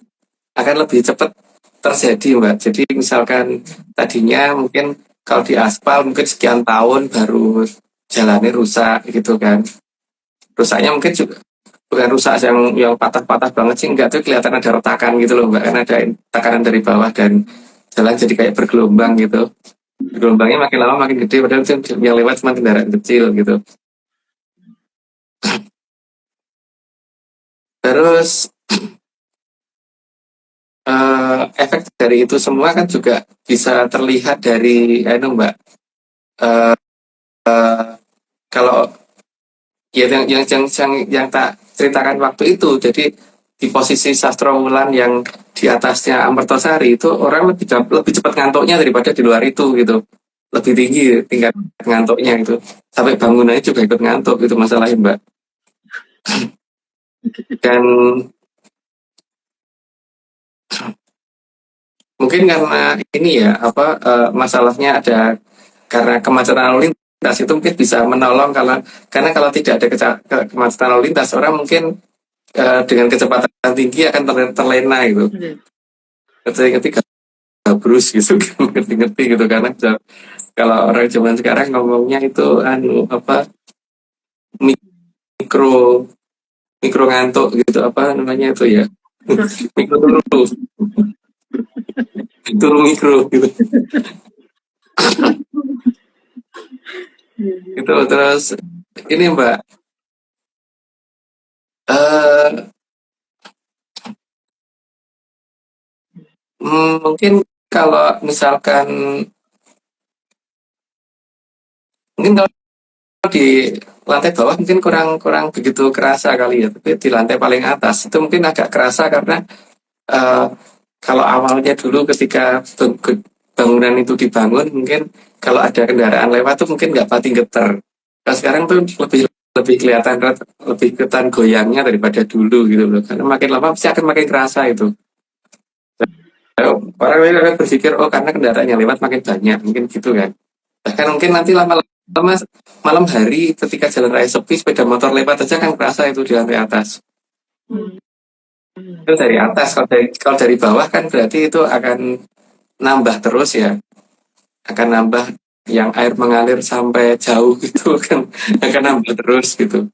lebih cepat terjadi Mbak. Jadi misalkan tadinya mungkin kalau di aspal mungkin sekian tahun baru jalannya rusak gitu kan. Rusaknya mungkin juga bukan rusak yang patah-patah banget sih, enggak, tuh kelihatan ada retakan gitu loh Mbak, kan ada tekanan dari bawah dan jalan jadi kayak bergelombang gitu. Gelombangnya makin lama makin gede, padahal yang lewat cuma kendaraan kecil gitu. Terus efek dari itu semua kan juga bisa terlihat dari Mbak, kalau ya yang tak ceritakan waktu itu, jadi di posisi Sastrowulan yang di atasnya Amertosari itu orang lebih cepat ngantuknya daripada di luar itu gitu, lebih tinggi tingkat ngantuknya itu, sampai bangunannya juga ikut ngantuk, itu masalahnya Mbak. Dan mungkin karena ini ya masalahnya ada karena kemacetan lalu lintas, itu mungkin bisa menolong karena kalau tidak ada kemacetan lalu lintas, orang mungkin dengan kecepatan tinggi akan terlena gitu. Ketika gabrus gitu kan, ngerti gitu, karena kalau orang zaman sekarang ngomongnya itu mikro ngantuk gitu, apa namanya itu ya, mikro turu mikro gitu. Itu terus ini Mbak, mungkin kalau misalkan kalau di lantai bawah mungkin kurang begitu kerasa kali ya, tapi di lantai paling atas itu mungkin agak kerasa karena kalau awalnya dulu ketika bangunan itu dibangun, mungkin kalau ada kendaraan lewat tuh mungkin nggak pati getar. Nah, sekarang tuh lebih kelihatan goyangnya daripada dulu gitu loh, karena makin lama pasti akan makin kerasa itu. Orang akan berpikir karena kendaraan yang lewat makin banyak, mungkin gitu kan. Bahkan mungkin nanti lama-lama malam hari ketika jalan raya sepi, sepeda motor lewat aja kan kerasa itu di lantai atas. Itu dari atas. Kalau dari bawah kan berarti itu akan nambah terus ya, akan nambah yang air mengalir sampai jauh gitu kan, akan nambah terus gitu.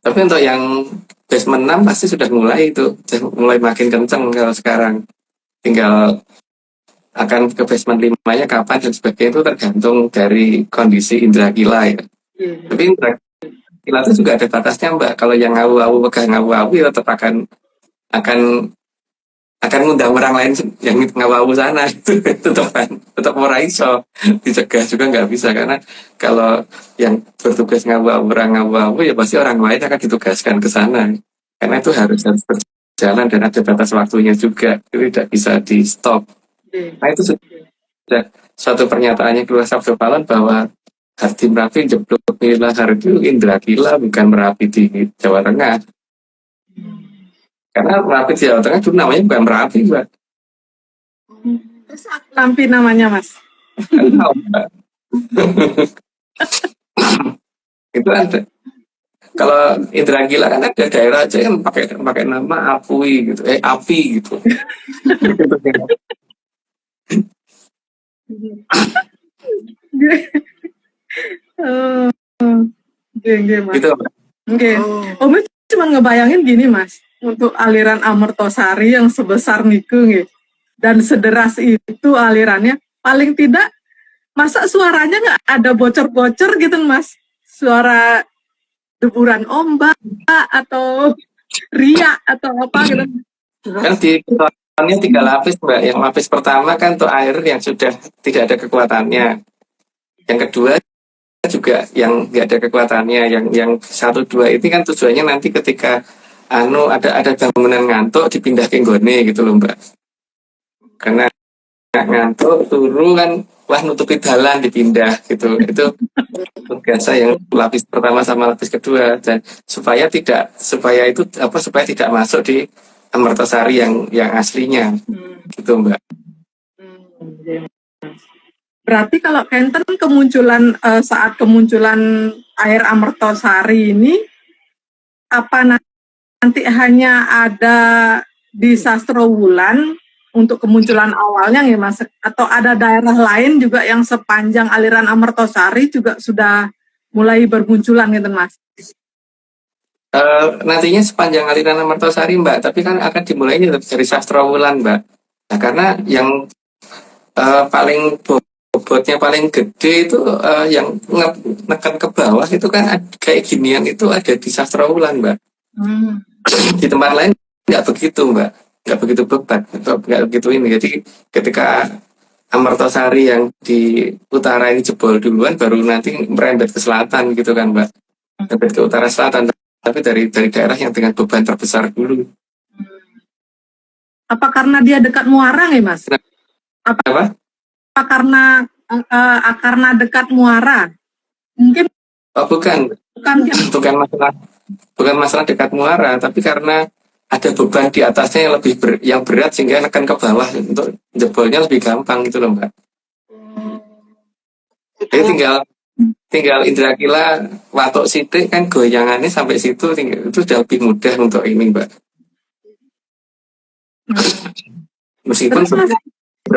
Tapi untuk yang basement 6 pasti sudah mulai makin kenceng. Kalau sekarang tinggal akan ke basement 5-nya kapan dan sebagainya, itu tergantung dari kondisi indra gila ya. Tapi indra gila itu juga ada batasnya Mbak. Kalau yang ngawu-ngawu ya tetap akan ngundang orang lain yang ngawu sana itu tetap ora iso dicegah juga nggak bisa, karena kalau yang bertugas ngawu ya pasti orang lain akan ditugaskan ke sana, karena itu harus berjalan dan ada batas waktunya juga, itu tidak bisa di stop. Nah itu sudah suatu pernyataannya keluar Sabdo Palon bahwa Hardi Merapi jeblok Mila Hardi Indra Gila, bukan Merapi di Jawa Tengah. Karena Merapi di Jawa Tengah dulu namanya bukan Merapi, Mbak. Terus Lampi namanya, Mas? Tahu, Mbak. Itu ada. Kalau Indra Gila kan ada daerah aja yang pakai nama Api gitu. Mas. Gitu, Mbak. Oke. Om cuma ngebayangin gini, Mas. Untuk aliran Amertosari yang sebesar niku nggih, dan sederas itu alirannya, paling tidak masa suaranya nggak ada bocor-bocor gitu Mas, suara deburan ombak atau riak atau apa gitu. Kan di kekuatannya 3 lapis Mbak. Yang lapis pertama kan untuk air yang sudah tidak ada kekuatannya, yang kedua juga yang nggak ada kekuatannya, yang 1, 2 ini kan tujuannya nanti ketika ada bangunan ngantuk dipindah ke nggone gitu loh Mbak. Karena ngantuk turu kan, wah nutupi dalan dipindah gitu. Itu tugasnya yang lapis pertama sama lapis kedua, dan supaya tidak masuk di Amertosari yang aslinya gitu Mbak. Berarti kalau Kenten saat kemunculan air Amertosari ini apa nanti hanya ada di Sastrowulan untuk kemunculan awalnya ya Mas, atau ada daerah lain juga yang sepanjang aliran Amertosari juga sudah mulai bermunculan gitu Mas? Nantinya sepanjang aliran Amertosari Mbak, tapi kan akan dimulainya dari Sastrowulan Mbak. Nah, karena yang paling bobotnya paling gede itu yang nekan ke bawah itu kan kayak ginian, itu ada di Sastrowulan Mbak. Di tempat lain nggak begitu Mbak, nggak begitu bebat atau nggak begitu ini. Jadi ketika Amertosari yang di utara ini jebol duluan, baru nanti merembet ke selatan gitu kan Mbak, merembet ke utara selatan, tapi dari daerah yang dengan beban terbesar dulu. Apa karena dia dekat muara nggak Mas? Apa? Apa karena dekat muara? Mungkin Oh bukan, bukan ya? bukan masalah dekat muara, tapi karena ada beban di atasnya yang lebih yang berat sehingga akan ke bawah untuk jebolnya lebih gampang gitu loh Mbak. Jadi tinggal indra kila watuk sidik kan goyangannya sampai situ, itu sudah lebih mudah untuk ini Mbak. Meskipun Terus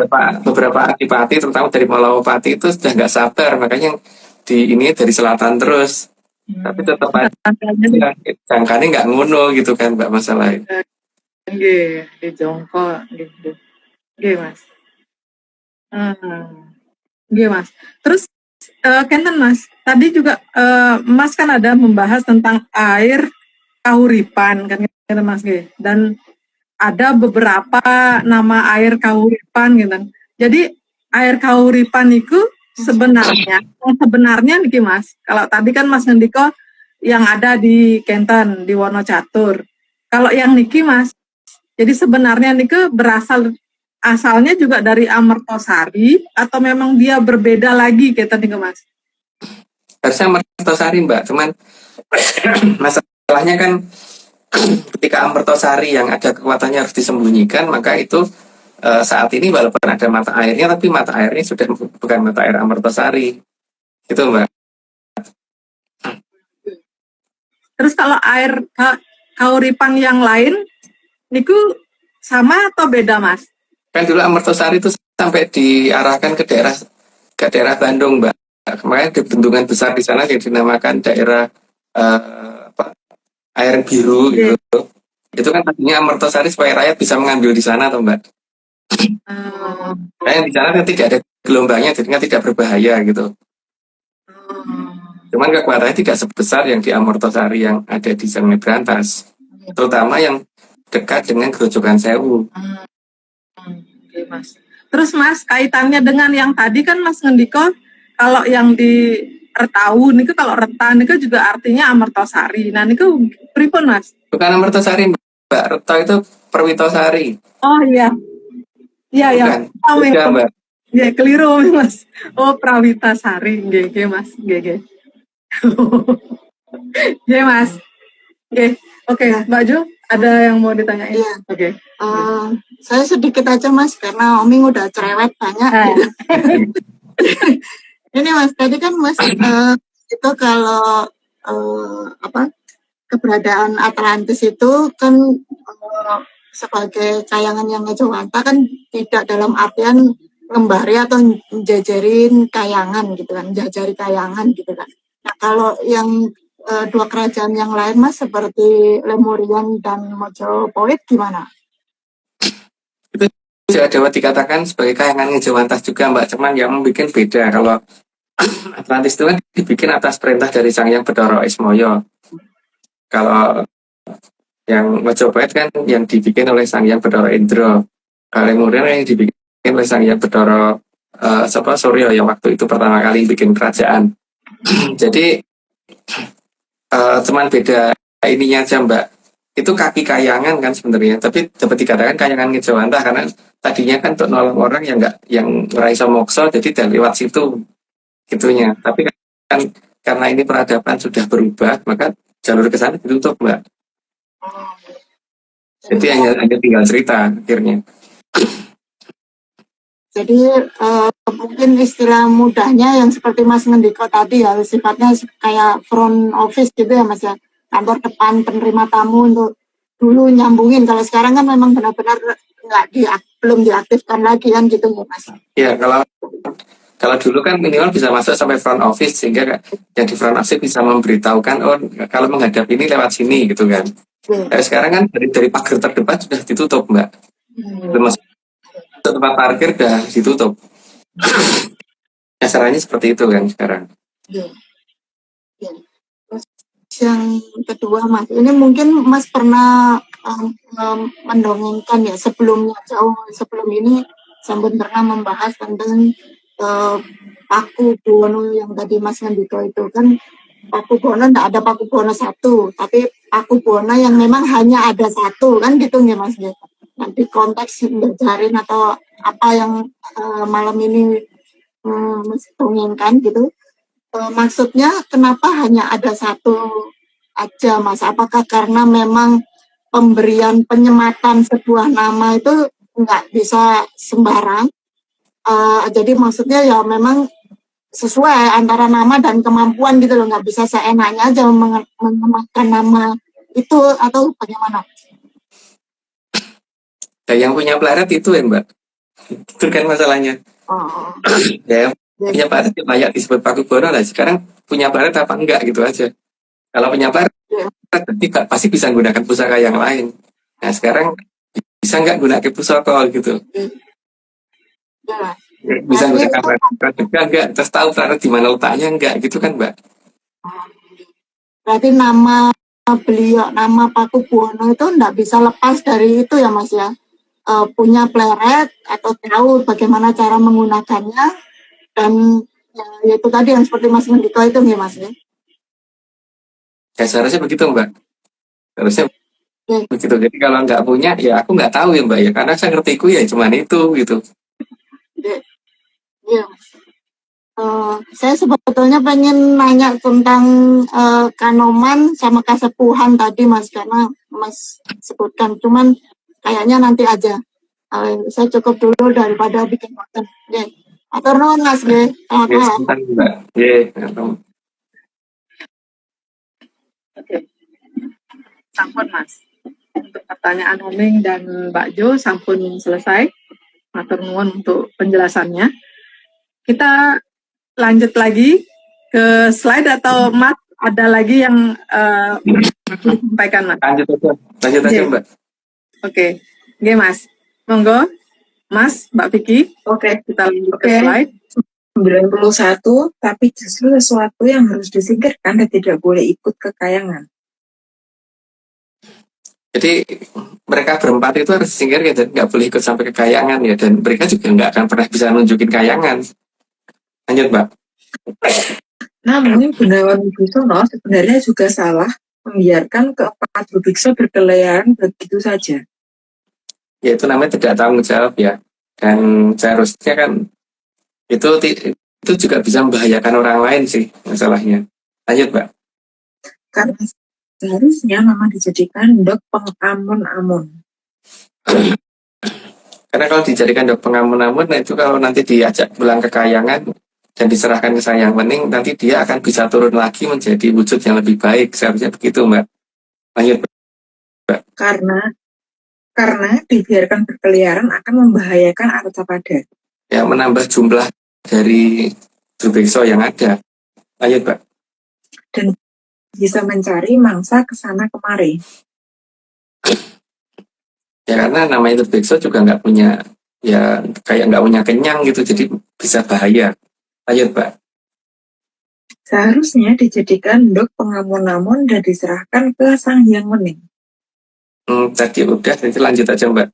Mas, beberapa adipati terutama dari Malawapati itu sudah nggak sabar, makanya di ini dari selatan terus, tapi tetap aja jangkanya nggak ngono gitu kan Mbak masalahnya. nggih, di jongkok gitu. Nggih Mas. Nggih Mas. Terus Kenten Mas, tadi juga Mas kan ada membahas tentang air kahuripan kan gitu Mas nggih. Dan ada beberapa nama air kahuripan gitu. Jadi air kahuripan itu sebenarnya niki Mas. Kalau tadi kan Mas ngendiko yang ada di Kenten di Wonocatur. Kalau yang niki Mas, jadi sebenarnya niki asalnya juga dari Amertosari atau memang dia berbeda lagi kayak tadi Mas? Harusnya Amertosari Mbak, cuman masalahnya kan ketika Amertosari yang ada kekuatannya harus disembunyikan, maka itu saat ini walaupun ada mata airnya, tapi mata airnya sudah bukan mata air Amertosari, gitu Mbak. Terus kalau air kahuripan yang lain, niku sama atau beda Mas? Kan dulu Amertosari itu sampai diarahkan ke daerah Bandung Mbak. Kemarin ada bendungan besar di sana yang dinamakan daerah air biru gitu. Itu kan tadinya Amertosari supaya rakyat bisa mengambil di sana toh Mbak. Yang di sana kan tidak ada gelombangnya, jadi kan tidak berbahaya gitu. Cuman kekuatannya tidak sebesar yang di Amertosari yang ada di Sungai Brantas, terutama yang dekat dengan Grojogan Sewu. Oke, Mas. Terus Mas, kaitannya dengan yang tadi kan Mas ngendiko kalau yang di Retau niku kalau Reta niku juga artinya Amertosari. Nah niku pripun Mas? Bukan Amertosari Mbak, Retau itu Perwitosari. Oh iya. Iya. Bukan, Mbak. Ya keliru Mas. Oh Prawitasari, nggih Mas, nggih. Nggih Mas. Nggih. Oke, Mbak Ju, ada yang mau ditanyain? Iya. Oke. Saya sedikit aja Mas, karena Oming udah cerewet banyak. Ini Mas, tadi kan Mas itu kalau keberadaan Atlantis itu kan sebagai kayangan yang ngejawanta kan tidak dalam artian ngembari atau jajarin kayangan gitu kan, jajari kayangan gitu kan. Nah kalau yang dua kerajaan yang lain Mas seperti Lemurian dan Mojopahit gimana? Itu sudah dapat dikatakan sebagai kayangan Ngejawantah juga Mbak, cuman yang membuat beda. Kalau Atlantis itu kan dibikin atas perintah dari Sang Hyang Bathara Ismaya. Kalau yang Majapahit kan yang dibikin oleh Sang Hyang Bathara Indra. Kalau Lemurian yang dibikin oleh Sang Hyang Bathara Surya yang waktu itu pertama kali bikin kerajaan. Jadi cuman beda ininya aja Mbak. Itu kaki kayangan kan sebenarnya, tapi dapat dikatakan kayangan Ngejawantah karena tadinya kan untuk nolong orang yang ngeraisa moksa, jadi dari lewat situ gitunya. Tapi kan karena ini peradaban sudah berubah, maka jalur ke sana ditutup Mbak. Jadi hanya tinggal cerita akhirnya. Jadi mungkin istilah mudahnya yang seperti Mas Ngendiko tadi ya, sifatnya kayak front office gitu ya Mas ya, kantor depan penerima tamu untuk dulu nyambungin. Kalau sekarang kan memang benar-benar belum diaktifkan lagi kan gitu ya Mas. Ya kalau dulu kan minimal bisa masuk sampai front office sehingga yang di front office bisa memberitahukan kalau menghadap ini lewat sini gitu kan. Sekarang kan dari pagar terdepan sudah ditutup Mbak. Tempat parkir sudah ditutup. Caranya seperti itu kan sekarang. Terus yang kedua Mas, ini mungkin Mas pernah mendongengkan ya sebelum ini sampun pernah membahas tentang Paku Buwono yang tadi Mas Ngendiko itu kan. Paku Buwono enggak ada Paku Buwono 1, tapi Paku Buwono yang memang hanya ada 1 kan gitu nggih Mas nggih. Nanti konteks ngejarin atau apa yang malam ini Mas inginkan gitu. Maksudnya kenapa hanya ada 1 aja Mas? Apakah karena memang pemberian penyematan sebuah nama itu nggak bisa sembarang? Jadi maksudnya ya memang sesuai antara nama dan kemampuan gitu loh, nggak bisa seenaknya aja mengemaskan nama itu atau bagaimana? Nah, yang punya planet itu ya Mbak, itu kan masalahnya. Oh, Ya, yang punya planet layak disebut Paku Buwono lah. Sekarang punya planet apa enggak gitu aja. Kalau punya planet tidak pasti bisa menggunakan pusaka yang lain. Nah sekarang bisa nggak gunakan pusaka gitu? ya. Bisa gunakan planet juga enggak? Terus tahu planet di mana letaknya enggak gitu kan Mbak? Berarti nama beliau, nama Paku Buwono itu enggak bisa lepas dari itu ya Mas ya. Punya pleret atau tahu bagaimana cara menggunakannya dan ya itu tadi yang seperti Mas Ngendiko itu nih Mas ya. Ya seharusnya begitu Mbak. Harusnya begitu. Jadi kalau nggak punya ya aku nggak tahu ya Mbak ya. Karena saya ngertiku ya cuman itu gitu. Iya. Saya sebetulnya pengen nanya tentang Kanoman sama Kasepuhan tadi Mas, karena Mas sebutkan, cuman kayaknya nanti aja. Saya cukup dulu daripada bikin konten. Atur nuwun Mas nggih. Selamat Ya, malam. sebentar Mbak. Ya, Oke. Sampun Mas. Untuk pertanyaan Oming dan Mbak Jo sampun selesai. Matur nuwun untuk penjelasannya. Kita lanjut lagi ke slide atau Mas ada lagi yang disampaikan Mas? lanjut aja Mbak. Oke. Oke Mas. Monggo. Mas, Mbak Vicky. Oke. Kita lanjut ke Oke. slide. 91, tapi justru sesuatu yang harus disingkirkan dan tidak boleh ikut kekayangan. Jadi mereka berempat itu harus disingkirkan dan nggak boleh ikut sampai kekayangan ya. Dan mereka juga nggak akan pernah bisa nunjukin kayangan. Lanjut Mbak. Namun Gunawan Wibisono sebenarnya juga salah membiarkan keempat Rubiksa berkeliaran begitu saja. Ya itu namanya tidak tanggung jawab ya. Dan seharusnya kan itu juga bisa membahayakan orang lain sih masalahnya. Lanjut Mbak. Karena seharusnya memang dijadikan dok pengamun-amun. Karena kalau dijadikan dok pengamun-amun, nah itu kalau nanti diajak pulang kekayangan dan diserahkan ke Sang Yang Wening, nanti dia akan bisa turun lagi menjadi wujud yang lebih baik. Seharusnya begitu Mbak. Lanjut Mbak. Karena dibiarkan berkeliaran akan membahayakan Arcapada. Ya menambah jumlah dari Drubekso yang ada. Lanjut Mbak. Dan bisa mencari mangsa ke sana kemari. Ya karena namanya Drubekso juga nggak punya, ya kayak nggak punya kenyang gitu, jadi bisa bahaya. Lanjut Mbak. Seharusnya dijadikan dok pengamun-amun dan diserahkan ke Sang Hyang Wening. Tadi udah, nanti lanjut aja Mbak.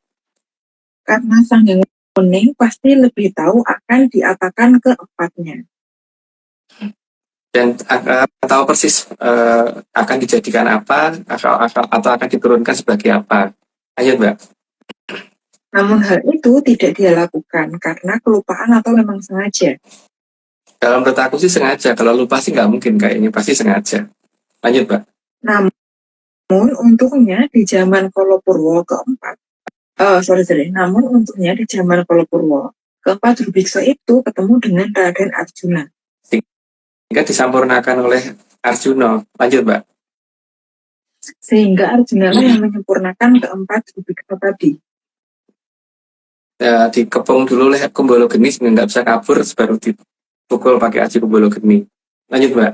Karena Sang Hyang Wening pasti lebih tahu akan diapakan keempatnya. Dan tahu persis akan dijadikan apa, atau akan diturunkan sebagai apa. Lanjut Mbak. Namun hal itu tidak dia lakukan karena kelupaan atau memang sengaja. Kalau menurut aku sih sengaja, kalau lupa sih nggak mungkin, kayaknya pasti sengaja. Lanjut Mbak. Namun untungnya di zaman Kolopurwo keempat, namun untungnya di zaman Kolopurwo keempat Drubiksa itu ketemu dengan Raden Arjuna. Sehingga disampurnakan oleh Arjuna. Lanjut Mbak. Sehingga Arjuna lah yang menyempurnakan keempat Drubiksa tadi. Dikepung dulu oleh Kumbolo Geni sehingga nggak bisa kabur, baru dipukul pakai aji Kumbolo Geni. Lanjut Mbak.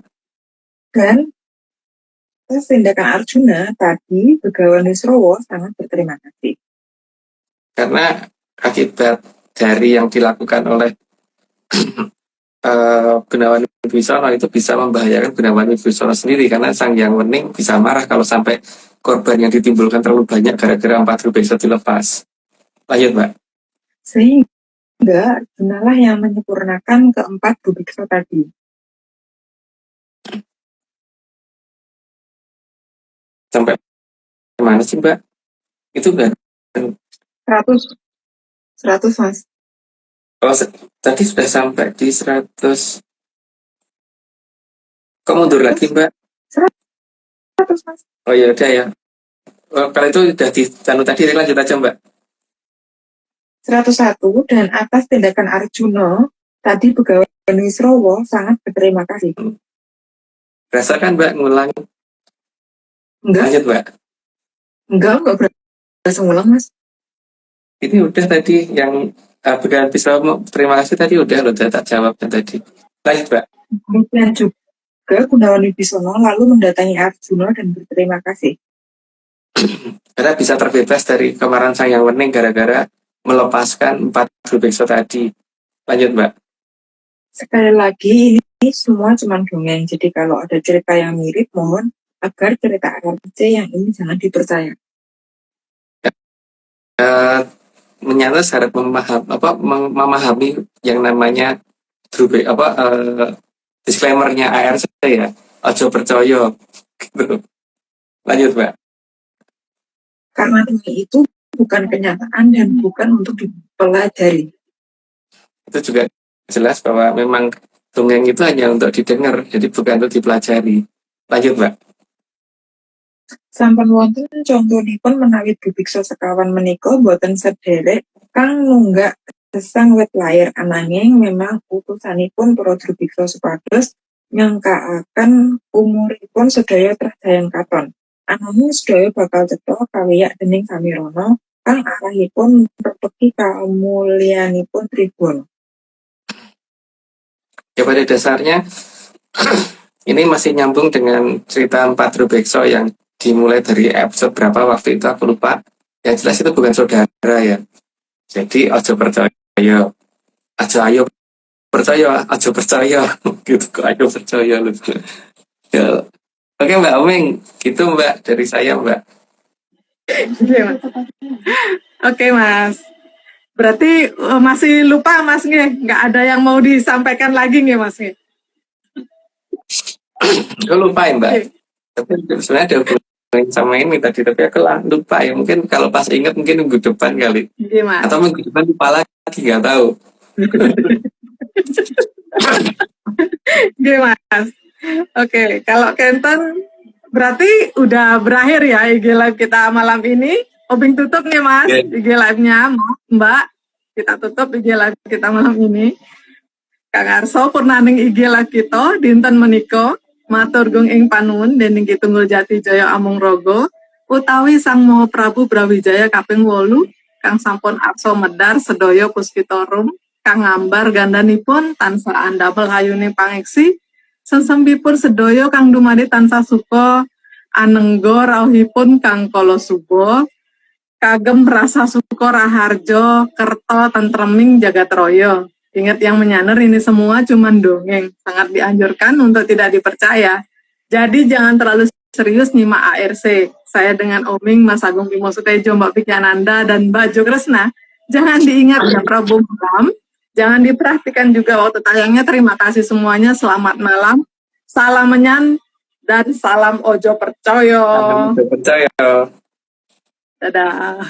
Dan atas tindakan Arjuna tadi Begawan Wisrowo sangat berterima kasih. Karena akibat dari yang dilakukan oleh Gunawan Wibisono itu bisa membahayakan Gunawan Wibisono sendiri, karena Sang Hyang Wening bisa marah kalau sampai korban yang ditimbulkan terlalu banyak gara-gara 4 Drubeksa dilepas. Lanjut Mbak. Sehingga Arjunalah yang menyempurnakan keempat bubiksa tadi. Sampai mana sih Mbak? Itu Mbak. 100 Mas. Oh, tadi sudah sampai di 100. Kok mundur lagi Mbak? 100 Mas. Oh ya udah ya. Oh, kalau itu udah di tadi lanjut aja Mbak. 101 dan atas tindakan Arjuna tadi Begawan Wisrowo sangat berterima kasih. Berasa kan Mbak ngulang? Enggak, Lanjut Mbak. enggak berasa ngulang Mas. Ini udah tadi yang Begawan bisa terima kasih tadi udah lo tak jawab tadi. Lanjut Mbak. Kemudian juga Gunawan Wibisono lalu mendatangi Arjuna dan berterima kasih. Karena bisa terbebas dari kemarahan sang yang wening gara-gara melepaskan 4 bubiksa tadi. Lanjut Mbak. Sekali lagi ini semua cuma dongeng. Jadi kalau ada cerita yang mirip mohon agar cerita RC yang ini jangan dipercaya. Menyata syarat memahami yang namanya disclaimer-nya ARC ya. Ojo percaya gitu. Lanjut Mbak. Karena ini itu bukan kenyataan dan bukan untuk dipelajari. Itu juga jelas bahwa memang dongeng itu hanya untuk didengar, jadi bukan untuk dipelajari. Lanjut Mbak. Sampun wonten contonipun menawi bubiksa sekawan menika boten sederek kang nunggak gesang wit lair ananging memang utusanipun para bubiksa supados nyangkaaken umuripun sedaya trahjayang katon. Ananging sedaya bakal cetha kawiyak dening Samirana kang arahipun merpeki kamulyanipun Tribun. Ya pada dasarnya ini masih nyambung dengan cerita 4 Rubekso yang dimulai dari episode berapa waktu itu aku lupa. Yang jelas itu bukan saudara ya. Jadi ojo percaya, ayo percaya gitu kok ayo percaya lu. Ya. Oke Mbak Omeng, gitu Mbak dari saya Mbak. Oke Mas. Berarti masih lupa Mas nggih? Nggak ada yang mau disampaikan lagi nggih Mas nggih? Aku lupa ya Mbak. Tapi sebenarnya ada hubungan sama ini tadi, tapi aku lupa ya. Mungkin kalau pas ingat mungkin minggu depan kali. Nggih Mas. Atau minggu depan lupa lagi, nggak tahu. Nggih Mas. Oke, kalau Kenton berarti udah berakhir ya IG Live kita malam ini. Obing tutup nih Mas, IG Live-nya Mbak. Kita tutup IG Live kita malam ini. Kang Arso purnaning IG Live kita dinten menika matur gung ing panuwun dening Kitunggul Jati Jaya Amung Rogo utawi Sang Maha Prabu Brawijaya kaping 8 kang sampun arsa medhar sedaya puspita rum kang ngambar gandanipun tansah andamel hayune pangeksi sesembipun sedaya kang dumadi tansah suka anengga rawuhipun kang kala suba kagem rasa suka raharjo kerto tentreming jagat raya. Ingat yang menyaner ini semua cuma dongeng, sangat dianjurkan untuk tidak dipercaya. Jadi jangan terlalu serius nyimak ARC. Saya dengan Oming, Mas Agung Bimo Sutejo, Mbak Vicky Ananda, dan Mbak Jo Kresna. Jangan diingat ya Prabu malam. Jangan diperhatikan juga waktu tayangnya. Terima kasih semuanya. Selamat malam. Salam menyan dan salam ojo percoyo. Salam ojo percaya. Dadah.